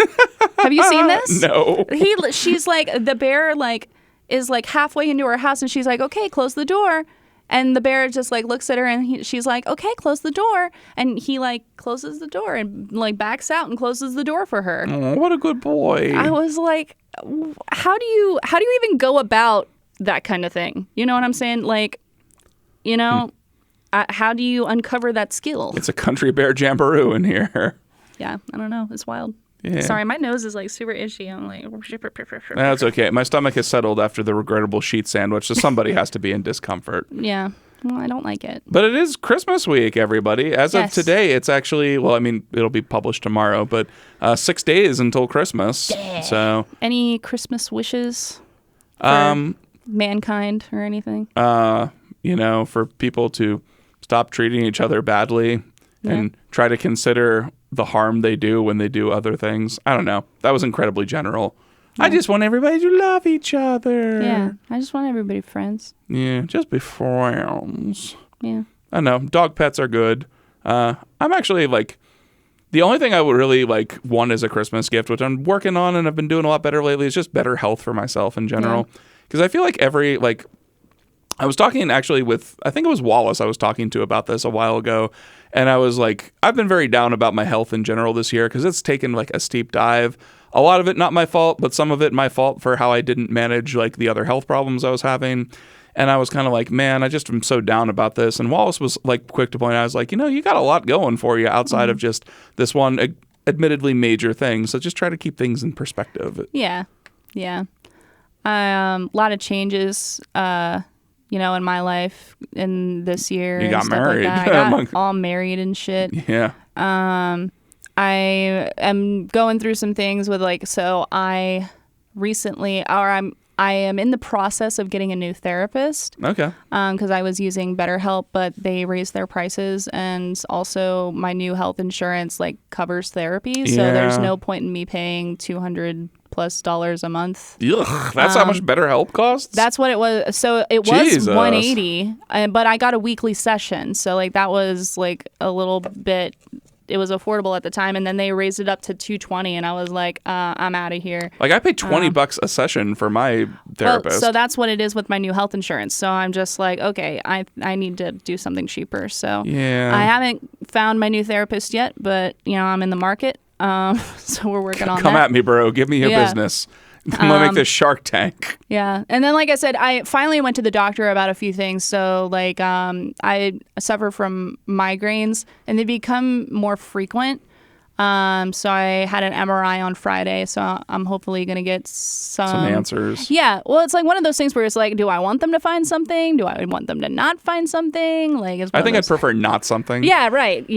Have you seen this? No. She's like, the bear is like halfway into her house, and she's like, okay, close the door. And the bear just like looks at her, and she's like, okay, close the door. And he like closes the door and like backs out and closes the door for her. Oh, what a good boy. I was like, how do you even go about that kind of thing? You know what I'm saying? Like, how do you uncover that skill? It's a country bear jamboree in here. Yeah, I don't know. It's wild. Yeah. Sorry, my nose is like super itchy. I'm like... That's okay. My stomach has settled after the regrettable sheet sandwich, so somebody has to be in discomfort. Yeah. Well, I don't like it. But it is Christmas week, everybody. As of today, it's actually, well, I mean, it'll be published tomorrow, but 6 days until Christmas. Yeah. So, any Christmas wishes for mankind or anything? For people to stop treating each other badly and try to consider the harm they do when they do other things. I don't know. That was incredibly general. Yeah. I just want everybody to love each other. Yeah, I just want everybody friends. Yeah, just be friends. Yeah. I don't know. Dog pets are good. I'm actually like, the only thing I would really like want as a Christmas gift, which I'm working on and I've been doing a lot better lately, is just better health for myself in general. Because I feel like I was talking actually with, I think it was Wallace I was talking to about this a while ago. And I was like, I've been very down about my health in general this year because it's taken like a steep dive. A lot of it not my fault, but some of it my fault for how I didn't manage like the other health problems I was having. And I was kind of like, man, I just am so down about this. And Wallace was like quick to point out, I was like, you got a lot going for you outside of just this one admittedly major thing. So just try to keep things in perspective. Yeah. Yeah. A lot of changes, in my life in this year. You got married. Like I got all married and shit. Yeah. I am going through some things with I am in the process of getting a new therapist. Okay. Because I was using BetterHelp, but they raised their prices, and also my new health insurance covers therapy, so there's no point in me paying $200+ a month. Ugh, that's how much BetterHelp costs? That's what it was. So it was $180, but I got a weekly session, so that was a little bit. It was affordable at the time, and then they raised it up to $220, and I was like, I'm out of here. I pay $20 a session for my therapist. So that's what it is with my new health insurance. So I'm just like, okay, I need to do something cheaper. So yeah. I haven't found my new therapist yet, but I'm in the market. So we're working on that. Come at me, bro. Give me your business. I'm going to make this Shark Tank. Yeah. And then, like I said, I finally went to the doctor about a few things. So, I suffer from migraines, and they become more frequent. So I had an MRI on Friday, so I'm hopefully going to get some answers. Yeah. Well, it's one of those things where it's do I want them to find something? Do I want them to not find something? I think I'd prefer not something. Yeah, right.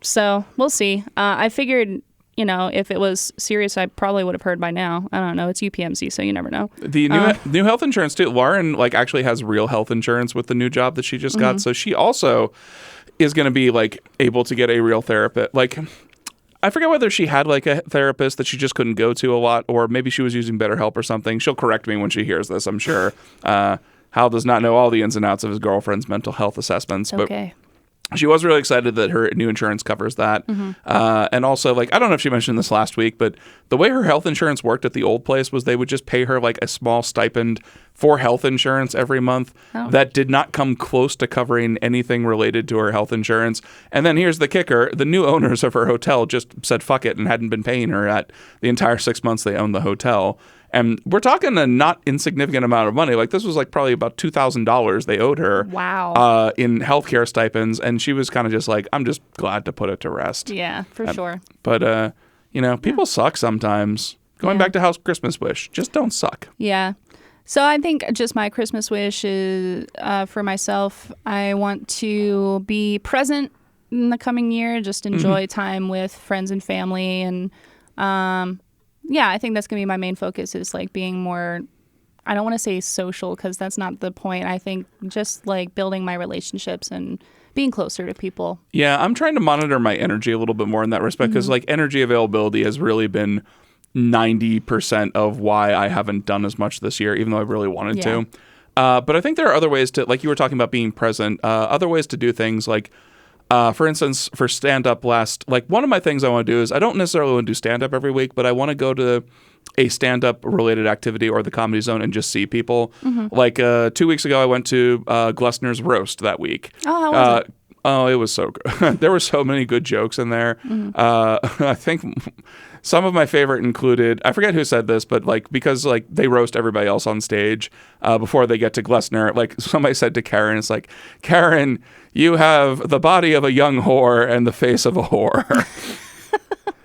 So we'll see. I figured... if it was serious, I probably would have heard by now. I don't know. It's UPMC, so you never know. The new health insurance, too. Lauren, actually has real health insurance with the new job that she just got. So she also is going to be, able to get a real therapist. I forget whether she had, a therapist that she just couldn't go to a lot, or maybe she was using BetterHelp or something. She'll correct me when she hears this, I'm sure. Hal does not know all the ins and outs of his girlfriend's mental health assessments, but she was really excited that her new insurance covers that. And also, like, I don't know if she mentioned this last week, but the way her health insurance worked at the old place was they would just pay her like a small stipend for health insurance every month that did not come close to covering anything related to her health insurance. And then here's the kicker. The new owners of her hotel just said fuck it and hadn't been paying her at the entire 6 months they owned the hotel. And we're talking a not insignificant amount of money. Like, this was like probably about $2,000 they owed her in healthcare stipends. And she was kind of just like, I'm just glad to put it to rest. Yeah, for sure. But, people suck sometimes. Going back to House Christmas Wish, just don't suck. Yeah. So I think just my Christmas wish is for myself, I want to be present in the coming year, just enjoy time with friends and family. And I think that's going to be my main focus, is like being more, I don't want to say social because that's not the point. I think just like building my relationships and being closer to people. Yeah, I'm trying to monitor my energy a little bit more in that respect because like energy availability has really been 90% of why I haven't done as much this year, even though I really wanted to. But I think there are other ways to, like you were talking about being present, other ways to do things like, for instance, for stand-up one of my things I want to do is I don't necessarily want to do stand-up every week, but I want to go to a stand-up related activity or the Comedy Zone and just see people. Like 2 weeks ago, I went to Glessner's Roast that week. Oh, how was it? Oh, it was so good. There were so many good jokes in there. I think some of my favorite included, I forget who said this, but like, because like they roast everybody else on stage before they get to Glessner, like somebody said to Karen, it's like, Karen, you have the body of a young whore and the face of a whore.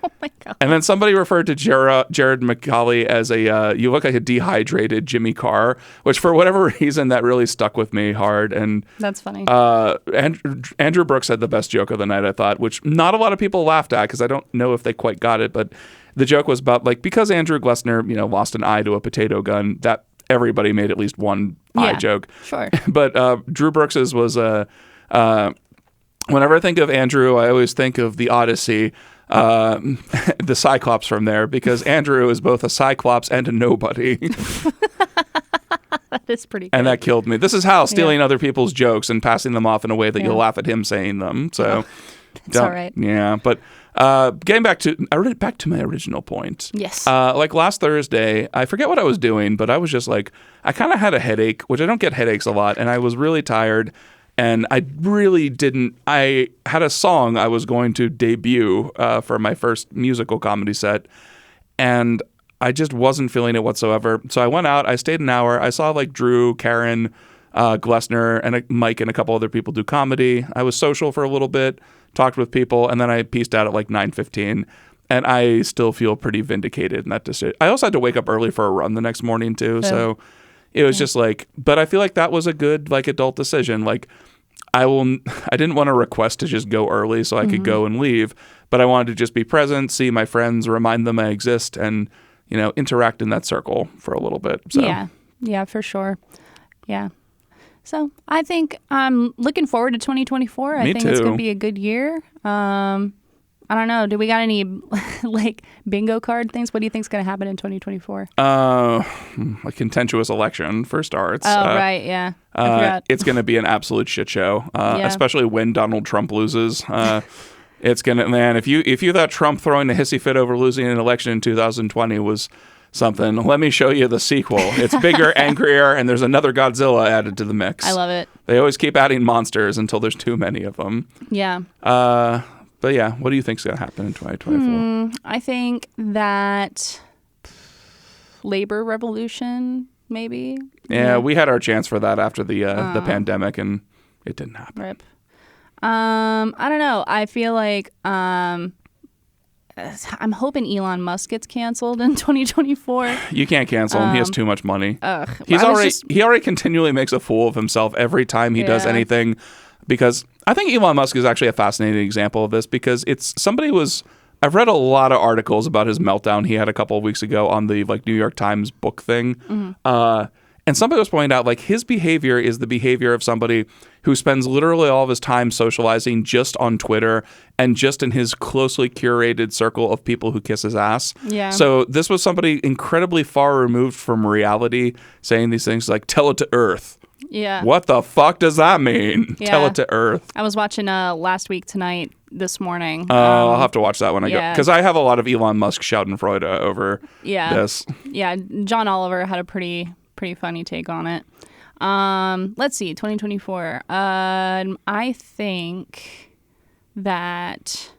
Oh my God. And then somebody referred to Jared McCauley as you look like a dehydrated Jimmy Carr, which for whatever reason that really stuck with me hard. And that's funny. Andrew Brooks had the best joke of the night, I thought, which not a lot of people laughed at because I don't know if they quite got it. But the joke was about like, because Andrew Glessner, lost an eye to a potato gun, that everybody made at least one eye joke. Sure. But Drew Brooks's was whenever I think of Andrew, I always think of the Odyssey. The Cyclops from there, because Andrew is both a Cyclops and a nobody. That is pretty good. And that killed me. This is Hal stealing other people's jokes and passing them off in a way that you'll laugh at him saying them. So it's all right. Yeah, but getting back to my original point. Yes. Like last Thursday, I forget what I was doing, but I was just like, I kind of had a headache, which I don't get headaches a lot, and I was really tired. And I had a song I was going to debut for my first musical comedy set, and I just wasn't feeling it whatsoever. So I went out, I stayed an hour, I saw like Drew, Karen, Glessner, and Mike and a couple other people do comedy. I was social for a little bit, talked with people, and then I peaced out at like 9:15. And I still feel pretty vindicated in that decision. I also had to wake up early for a run the next morning too, so it was just like, but I feel like that was a good like adult decision. Like I didn't want to request to just go early so I could go and leave, but I wanted to just be present, see my friends, remind them I exist, and interact in that circle for a little bit. So. Yeah, for sure. Yeah. So I think I'm looking forward to 2024. I think it's going to be a good year. I don't know. Do we got any like bingo card things? What do you think is going to happen in 2024? A contentious election for starts. Oh, right. Yeah. I forgot. It's going to be an absolute shit show, especially when Donald Trump loses. It's going to, man, if you thought Trump throwing a hissy fit over losing an election in 2020 was something, let me show you the sequel. It's bigger, angrier, and there's another Godzilla added to the mix. I love it. They always keep adding monsters until there's too many of them. Yeah. But yeah, what do you think is going to happen in 2024? I think that labor revolution, maybe. Yeah, we had our chance for that after the pandemic, and it didn't happen. Rip. I don't know. I feel like I'm hoping Elon Musk gets canceled in 2024. You can't cancel him. He has too much money. He He already continually makes a fool of himself every time he does anything. Because I think Elon Musk is actually a fascinating example of this, because I've read a lot of articles about his meltdown he had a couple of weeks ago on the like New York Times book thing. And somebody was pointing out like his behavior is the behavior of somebody who spends literally all of his time socializing just on Twitter and just in his closely curated circle of people who kiss his ass. Yeah. So this was somebody incredibly far removed from reality saying these things like, tell it to Earth. Yeah. What the fuck does that mean? Yeah. Tell it to Earth. I was watching Last Week Tonight this morning. I'll have to watch that when I go. yeah. Because I have a lot of Elon Musk Schadenfreude over this. Yeah, John Oliver had a pretty funny take on it. Let's see, 2024. I think that,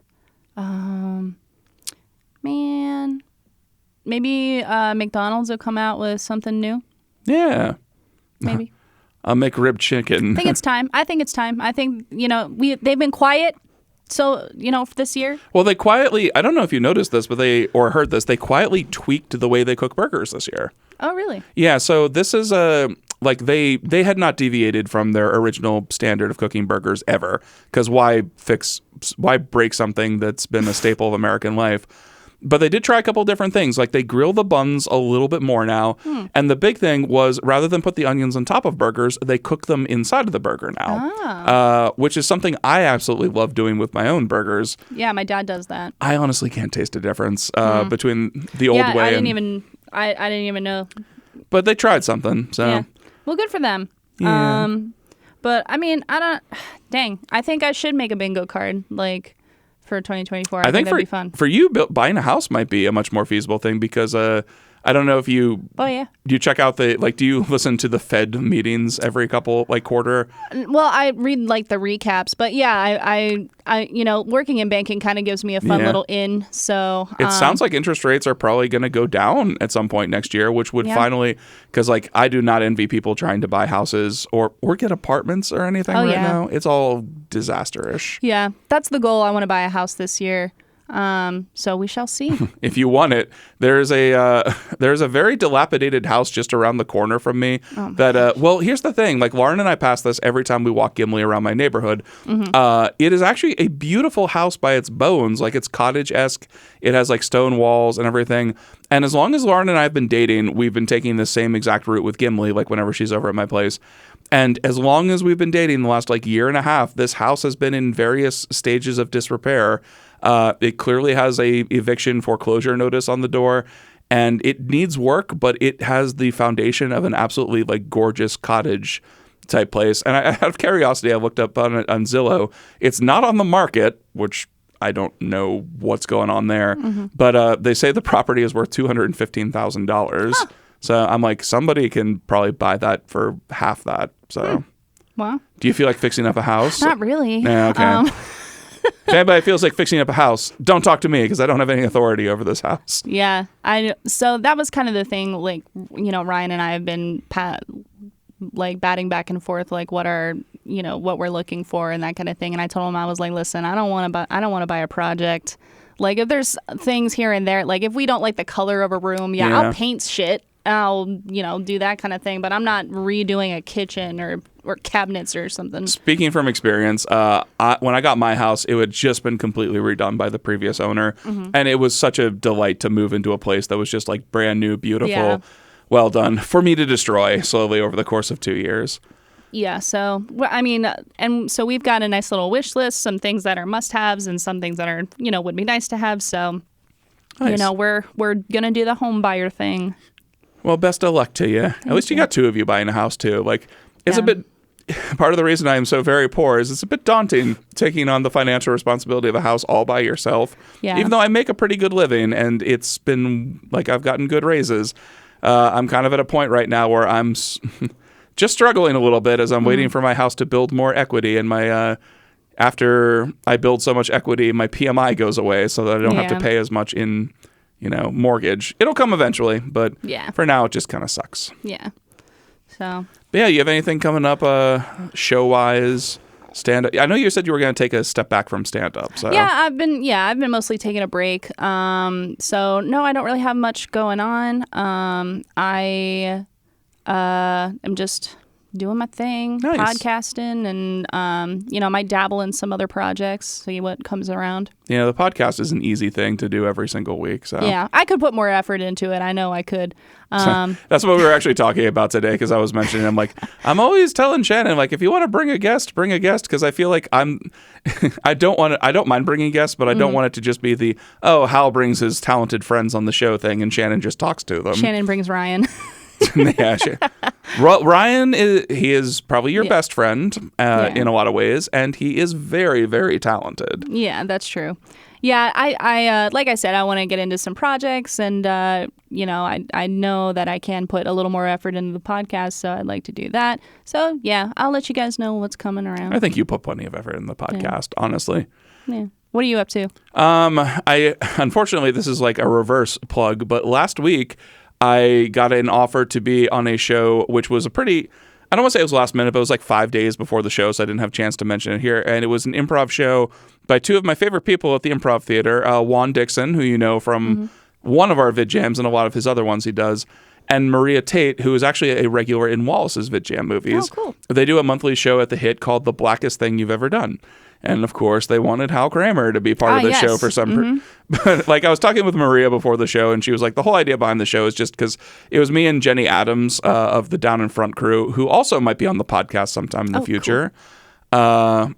maybe McDonald's will come out with something new. Yeah. Maybe. I'll make rib chicken. I think it's time. I think, they've been quiet. So, this year. Well, they quietly, I don't know if you noticed this, but they quietly tweaked the way they cook burgers this year. Oh, really? Yeah. So this is they had not deviated from their original standard of cooking burgers ever. Because why break something that's been a staple of American life? But they did try a couple different things. Like they grill the buns a little bit more now. And the big thing was rather than put the onions on top of burgers, they cook them inside of the burger now, which is something I absolutely love doing with my own burgers. Yeah, my dad does that. I honestly can't taste a difference between the old way. I didn't even know. But they tried something. So. Yeah. Well, good for them. Yeah. But I mean, I think I should make a bingo card for 2024. I think that'd be fun. For you, buying a house might be a much more feasible thing because I don't know if you. Oh yeah. Do you check out do you listen to the Fed meetings every quarter? Well, I read the recaps, but yeah, I working in banking kind of gives me a fun little in. So it sounds like interest rates are probably going to go down at some point next year, which would finally, because I do not envy people trying to buy houses or get apartments or anything now. It's all disaster-ish. Yeah, that's the goal. I want to buy a house this year. So we shall see. If you want it, there's a very dilapidated house just around the corner from me. Well, here's the thing. Lauren and I pass this every time we walk Gimli around my neighborhood. It is actually a beautiful house by its bones. It's cottage-esque. It has stone walls and everything. And as long as Lauren and I have been dating, we've been taking the same exact route with Gimli, whenever she's over at my place. And as long as we've been dating the last year and a half, this house has been in various stages of disrepair. It clearly has a eviction foreclosure notice on the door, and it needs work, but it has the foundation of an absolutely gorgeous cottage type place. And out of curiosity, I looked up on Zillow. It's not on the market, which I don't know what's going on there, but they say the property is worth $215,000. Huh. So I'm somebody can probably buy that for half that. So, wow. Do you feel like fixing up a house? Not really. Yeah, okay. If anybody feels like fixing up a house, don't talk to me because I don't have any authority over this house. Yeah. So that was kind of the thing, Ryan and I have been batting back and forth, what are, what we're looking for and that kind of thing. And I told him, I was listen, I don't want to buy a project. If there's things here and there, if we don't like the color of a room, I'll paint shit. I'll, do that kind of thing, but I'm not redoing a kitchen or cabinets or something. Speaking from experience, when I got my house, it had just been completely redone by the previous owner, and it was such a delight to move into a place that was just brand new, beautiful, well done, for me to destroy slowly over the course of 2 years. Yeah, so, and so we've got a nice little wish list, some things that are must-haves and some things that are, would be nice to have, so, nice. We're going to do the home buyer thing. Well, best of luck to you. At least you got two of you buying a house, too. It's a bit... Part of the reason I am so very poor is it's a bit daunting taking on the financial responsibility of a house all by yourself. Yeah. Even though I make a pretty good living and it's been... I've gotten good raises. I'm kind of at a point right now where I'm just struggling a little bit as I'm waiting for my house to build more equity. And my... after I build so much equity, my PMI goes away so that I don't have to pay as much in... mortgage. It'll come eventually, but for now, it just kind of sucks. Yeah. So. But yeah, you have anything coming up show-wise, stand-up? I know you said you were going to take a step back from stand-up. So. Yeah, I've been mostly taking a break. So, no, I don't really have much going on. I am just doing my thing, podcasting, and, I might dabble in some other projects, see what comes around. Yeah, the podcast is an easy thing to do every single week. So yeah, I could put more effort into it. I know I could. That's what we were actually talking about today, because I was mentioning, I'm always telling Shannon, if you want to bring a guest, because I feel like I don't mind bringing guests, but I don't want it to just be the, Hal brings his talented friends on the show thing and Shannon just talks to them. Shannon brings Ryan. Yeah, sure. Ryan is probably your best friend in a lot of ways, and he is very, very talented. Yeah, that's true. Yeah, I like I said, I want to get into some projects, and I know that I can put a little more effort into the podcast, so I'd like to do that. So yeah, I'll let you guys know what's coming around. I think you put plenty of effort in the podcast, honestly. Yeah. What are you up to? I unfortunately, this is like a reverse plug, but last week I got an offer to be on a show which was I don't want to say it was last minute, but it was like 5 days before the show, so I didn't have a chance to mention it here. And it was an improv show by two of my favorite people at the Improv Theater, Juan Dixon, who you know from one of our vid jams and a lot of his other ones he does, and Maria Tate, who is actually a regular in Wallace's vid jam movies. Oh, cool. They do a monthly show at the Hit called The Blackest Thing You've Ever Done. And of course, they wanted Hal Kramer to be part of the show for some. But like I was talking with Maria before the show, and she was like, the whole idea behind the show is just because it was me and Jenny Adams of the Down in Front crew, who also might be on the podcast sometime in the future. Cool.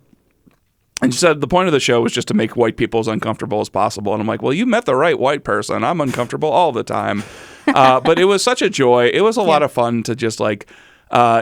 And she said the point of the show was just to make white people as uncomfortable as possible. And I'm like, well, you met the right white person. I'm uncomfortable all the time. But it was such a joy. It was a lot of fun to just like.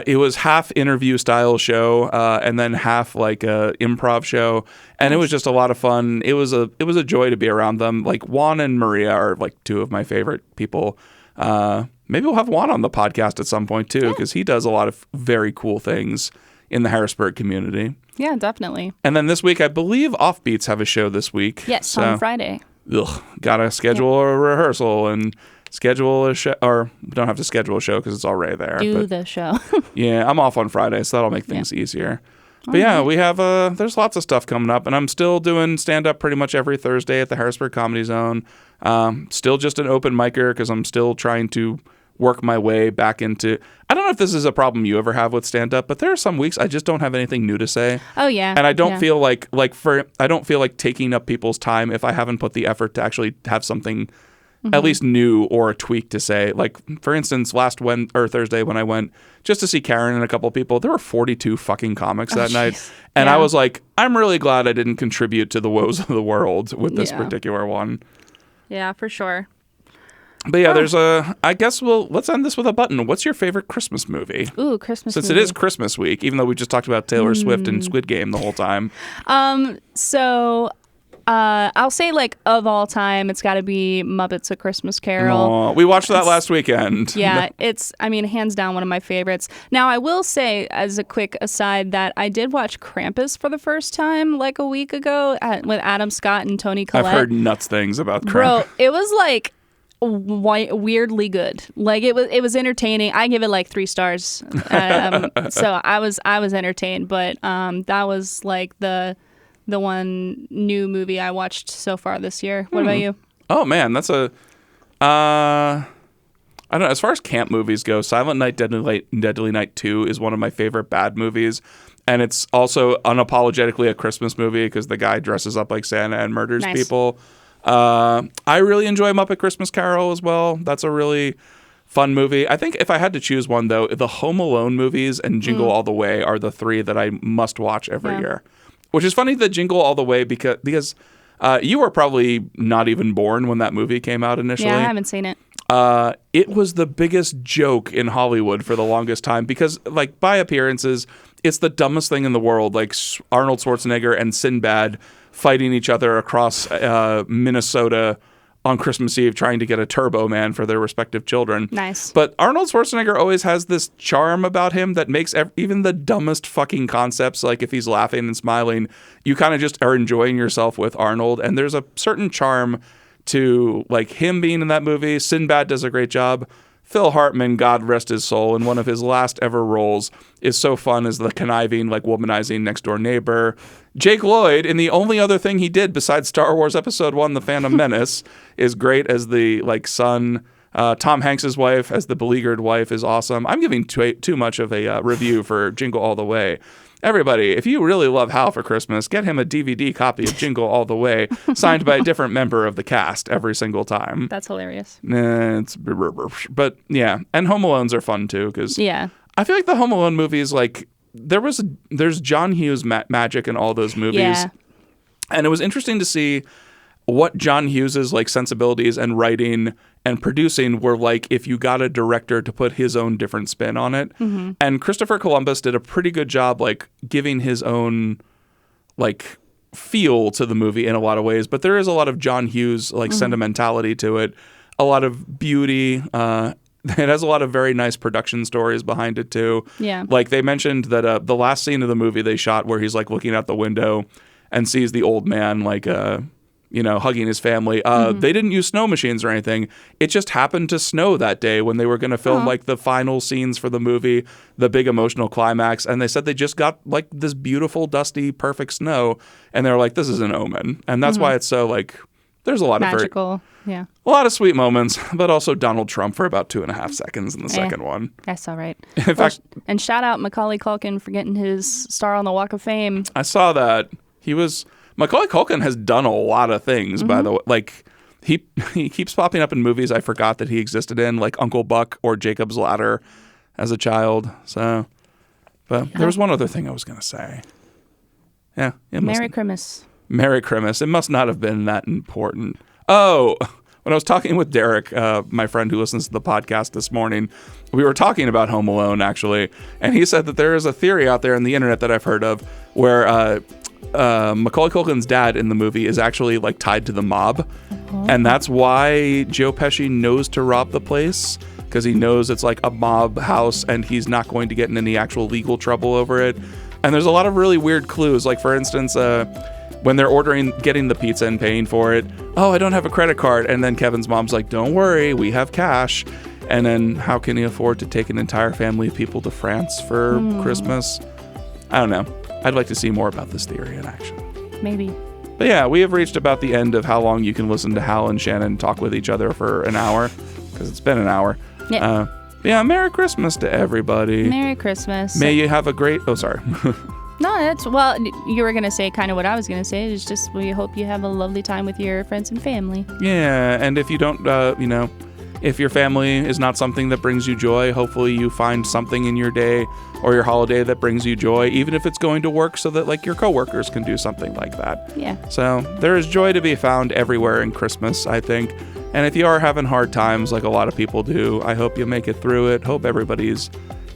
It was half interview style show and then half like a improv show, and it was just a lot of fun. It was a joy to be around them. Like Juan and Maria are like two of my favorite people. Maybe we'll have Juan on the podcast at some point too, because he does a lot of very cool things in the Harrisburg community. Yeah, definitely. And then this week, I believe Offbeats have a show this week. Yes, on Friday. Gotta schedule a rehearsal and schedule a show, or don't have to schedule a show because it's already there. Do the show. Yeah, I'm off on Friday, so that'll make things easier. But we have, there's lots of stuff coming up, and I'm still doing stand-up pretty much every Thursday at the Harrisburg Comedy Zone. Still just an open micer because I'm still trying to work my way back into, I don't know if this is a problem you ever have with stand-up, but there are some weeks I just don't have anything new to say. Oh, yeah. And I don't feel like I don't feel like taking up people's time if I haven't put the effort to actually have something at least new or a tweak to say. Like, for instance, Thursday when I went just to see Karen and a couple of people, there were 42 fucking comics that night. And I was like, I'm really glad I didn't contribute to the woes of the world with this particular one. Yeah, for sure. But yeah, let's end this with a button. What's your favorite Christmas movie? Ooh, Christmas movie. Since it is Christmas week, even though we just talked about Taylor Swift and Squid Game the whole time. I'll say, like, of all time, it's got to be Muppets: A Christmas Carol. We watched that last weekend. Yeah, hands down one of my favorites. Now, I will say, as a quick aside, that I did watch Krampus for the first time, like, a week ago with Adam Scott and Toni Collette. I've heard nuts things about Krampus. Bro, it was, like, weirdly good. Like, it was entertaining. I give it, like, 3 stars. So I was entertained, but that was, like, the one new movie I watched so far this year. What about you? Oh, man, that's I don't know. As far as camp movies go, Silent Night, Deadly Night 2 is one of my favorite bad movies. And it's also unapologetically a Christmas movie because the guy dresses up like Santa and murders people. I really enjoy Muppet Christmas Carol as well. That's a really fun movie. I think if I had to choose one, though, the Home Alone movies and Jingle All the Way are the 3 that I must watch every year. Which is funny that Jingle All the Way because you were probably not even born when that movie came out initially. Yeah, I haven't seen it. It was the biggest joke in Hollywood for the longest time because, like, by appearances, it's the dumbest thing in the world. Like Arnold Schwarzenegger and Sinbad fighting each other across Minnesota on Christmas Eve trying to get a Turbo Man for their respective children. Nice. But Arnold Schwarzenegger always has this charm about him that makes even the dumbest fucking concepts, like if he's laughing and smiling, you kind of just are enjoying yourself with Arnold. And there's a certain charm to, like, him being in that movie. Sinbad does a great job. Phil Hartman, God rest his soul, in one of his last ever roles, is so fun as the conniving, like, womanizing next door neighbor. Jake Lloyd, in the only other thing he did besides Star Wars Episode 1, The Phantom Menace, is great as the, like, son. Tom Hanks's wife as the beleaguered wife is awesome. I'm giving too much of a review for Jingle All the Way. Everybody, if you really love Hal for Christmas, get him a DVD copy of Jingle All the Way, signed by a different member of the cast every single time. That's hilarious. But yeah, and Home Alones are fun too because I feel like the Home Alone movies, like there's John Hughes magic in all those movies, and it was interesting to see. what John Hughes's like sensibilities and writing and producing were like if you got a director to put his own different spin on it. Mm-hmm. And Christopher Columbus did a pretty good job like giving his own like feel to the movie in a lot of ways, but there is a lot of John Hughes like sentimentality to it, a lot of beauty. It has a lot of very nice production stories behind it too. Yeah. Like they mentioned that the last scene of the movie they shot where he's like looking out the window and sees the old man like hugging his family. They didn't use snow machines or anything. It just happened to snow that day when they were going to film like the final scenes for the movie, the big emotional climax. And they said they just got like this beautiful, dusty, perfect snow. And they're like, this is an omen. And that's why it's so like, there's a lot magical. Yeah. A lot of sweet moments, but also Donald Trump for about 2.5 seconds in the second one. That's all right. In fact, and shout out Macaulay Culkin for getting his star on the Walk of Fame. I saw that. Macaulay Culkin has done a lot of things, by the way. Like, he keeps popping up in movies I forgot that he existed in, like Uncle Buck or Jacob's Ladder as a child. So, but there was one other thing I was going to say. Yeah. Merry Christmas. Merry Christmas. It must not have been that important. Oh, when I was talking with Derek, my friend who listens to the podcast this morning, we were talking about Home Alone, actually. And he said that there is a theory out there on the internet that I've heard of where Macaulay Culkin's dad in the movie is actually like tied to the mob. And that's why Joe Pesci knows to rob the place, because he knows it's like a mob house and he's not going to get in any actual legal trouble over it. And there's a lot of really weird clues. Like, for instance, when they're getting the pizza and paying for it, oh, I don't have a credit card. And then Kevin's mom's like, don't worry, we have cash. And then how can he afford to take an entire family of people to France for Christmas? I don't know. I'd like to see more about this theory in action. Maybe. But yeah, we have reached about the end of how long you can listen to Hal and Shannon talk with each other for an hour, because it's been an hour. Yeah. Yeah, Merry Christmas to everybody. Merry Christmas. May you have a great... Oh, sorry. No, you were going to say kind of what I was going to say. It's just we hope you have a lovely time with your friends and family. Yeah, and if you don't, if your family is not something that brings you joy, hopefully you find something in your day or your holiday that brings you joy, even if it's going to work so that like your coworkers can do something like that. Yeah. So there is joy to be found everywhere in Christmas, I think. And if you are having hard times like a lot of people do, I hope you make it through it. Hope everybody's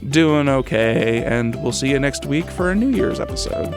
doing okay. And we'll see you next week for a New Year's episode.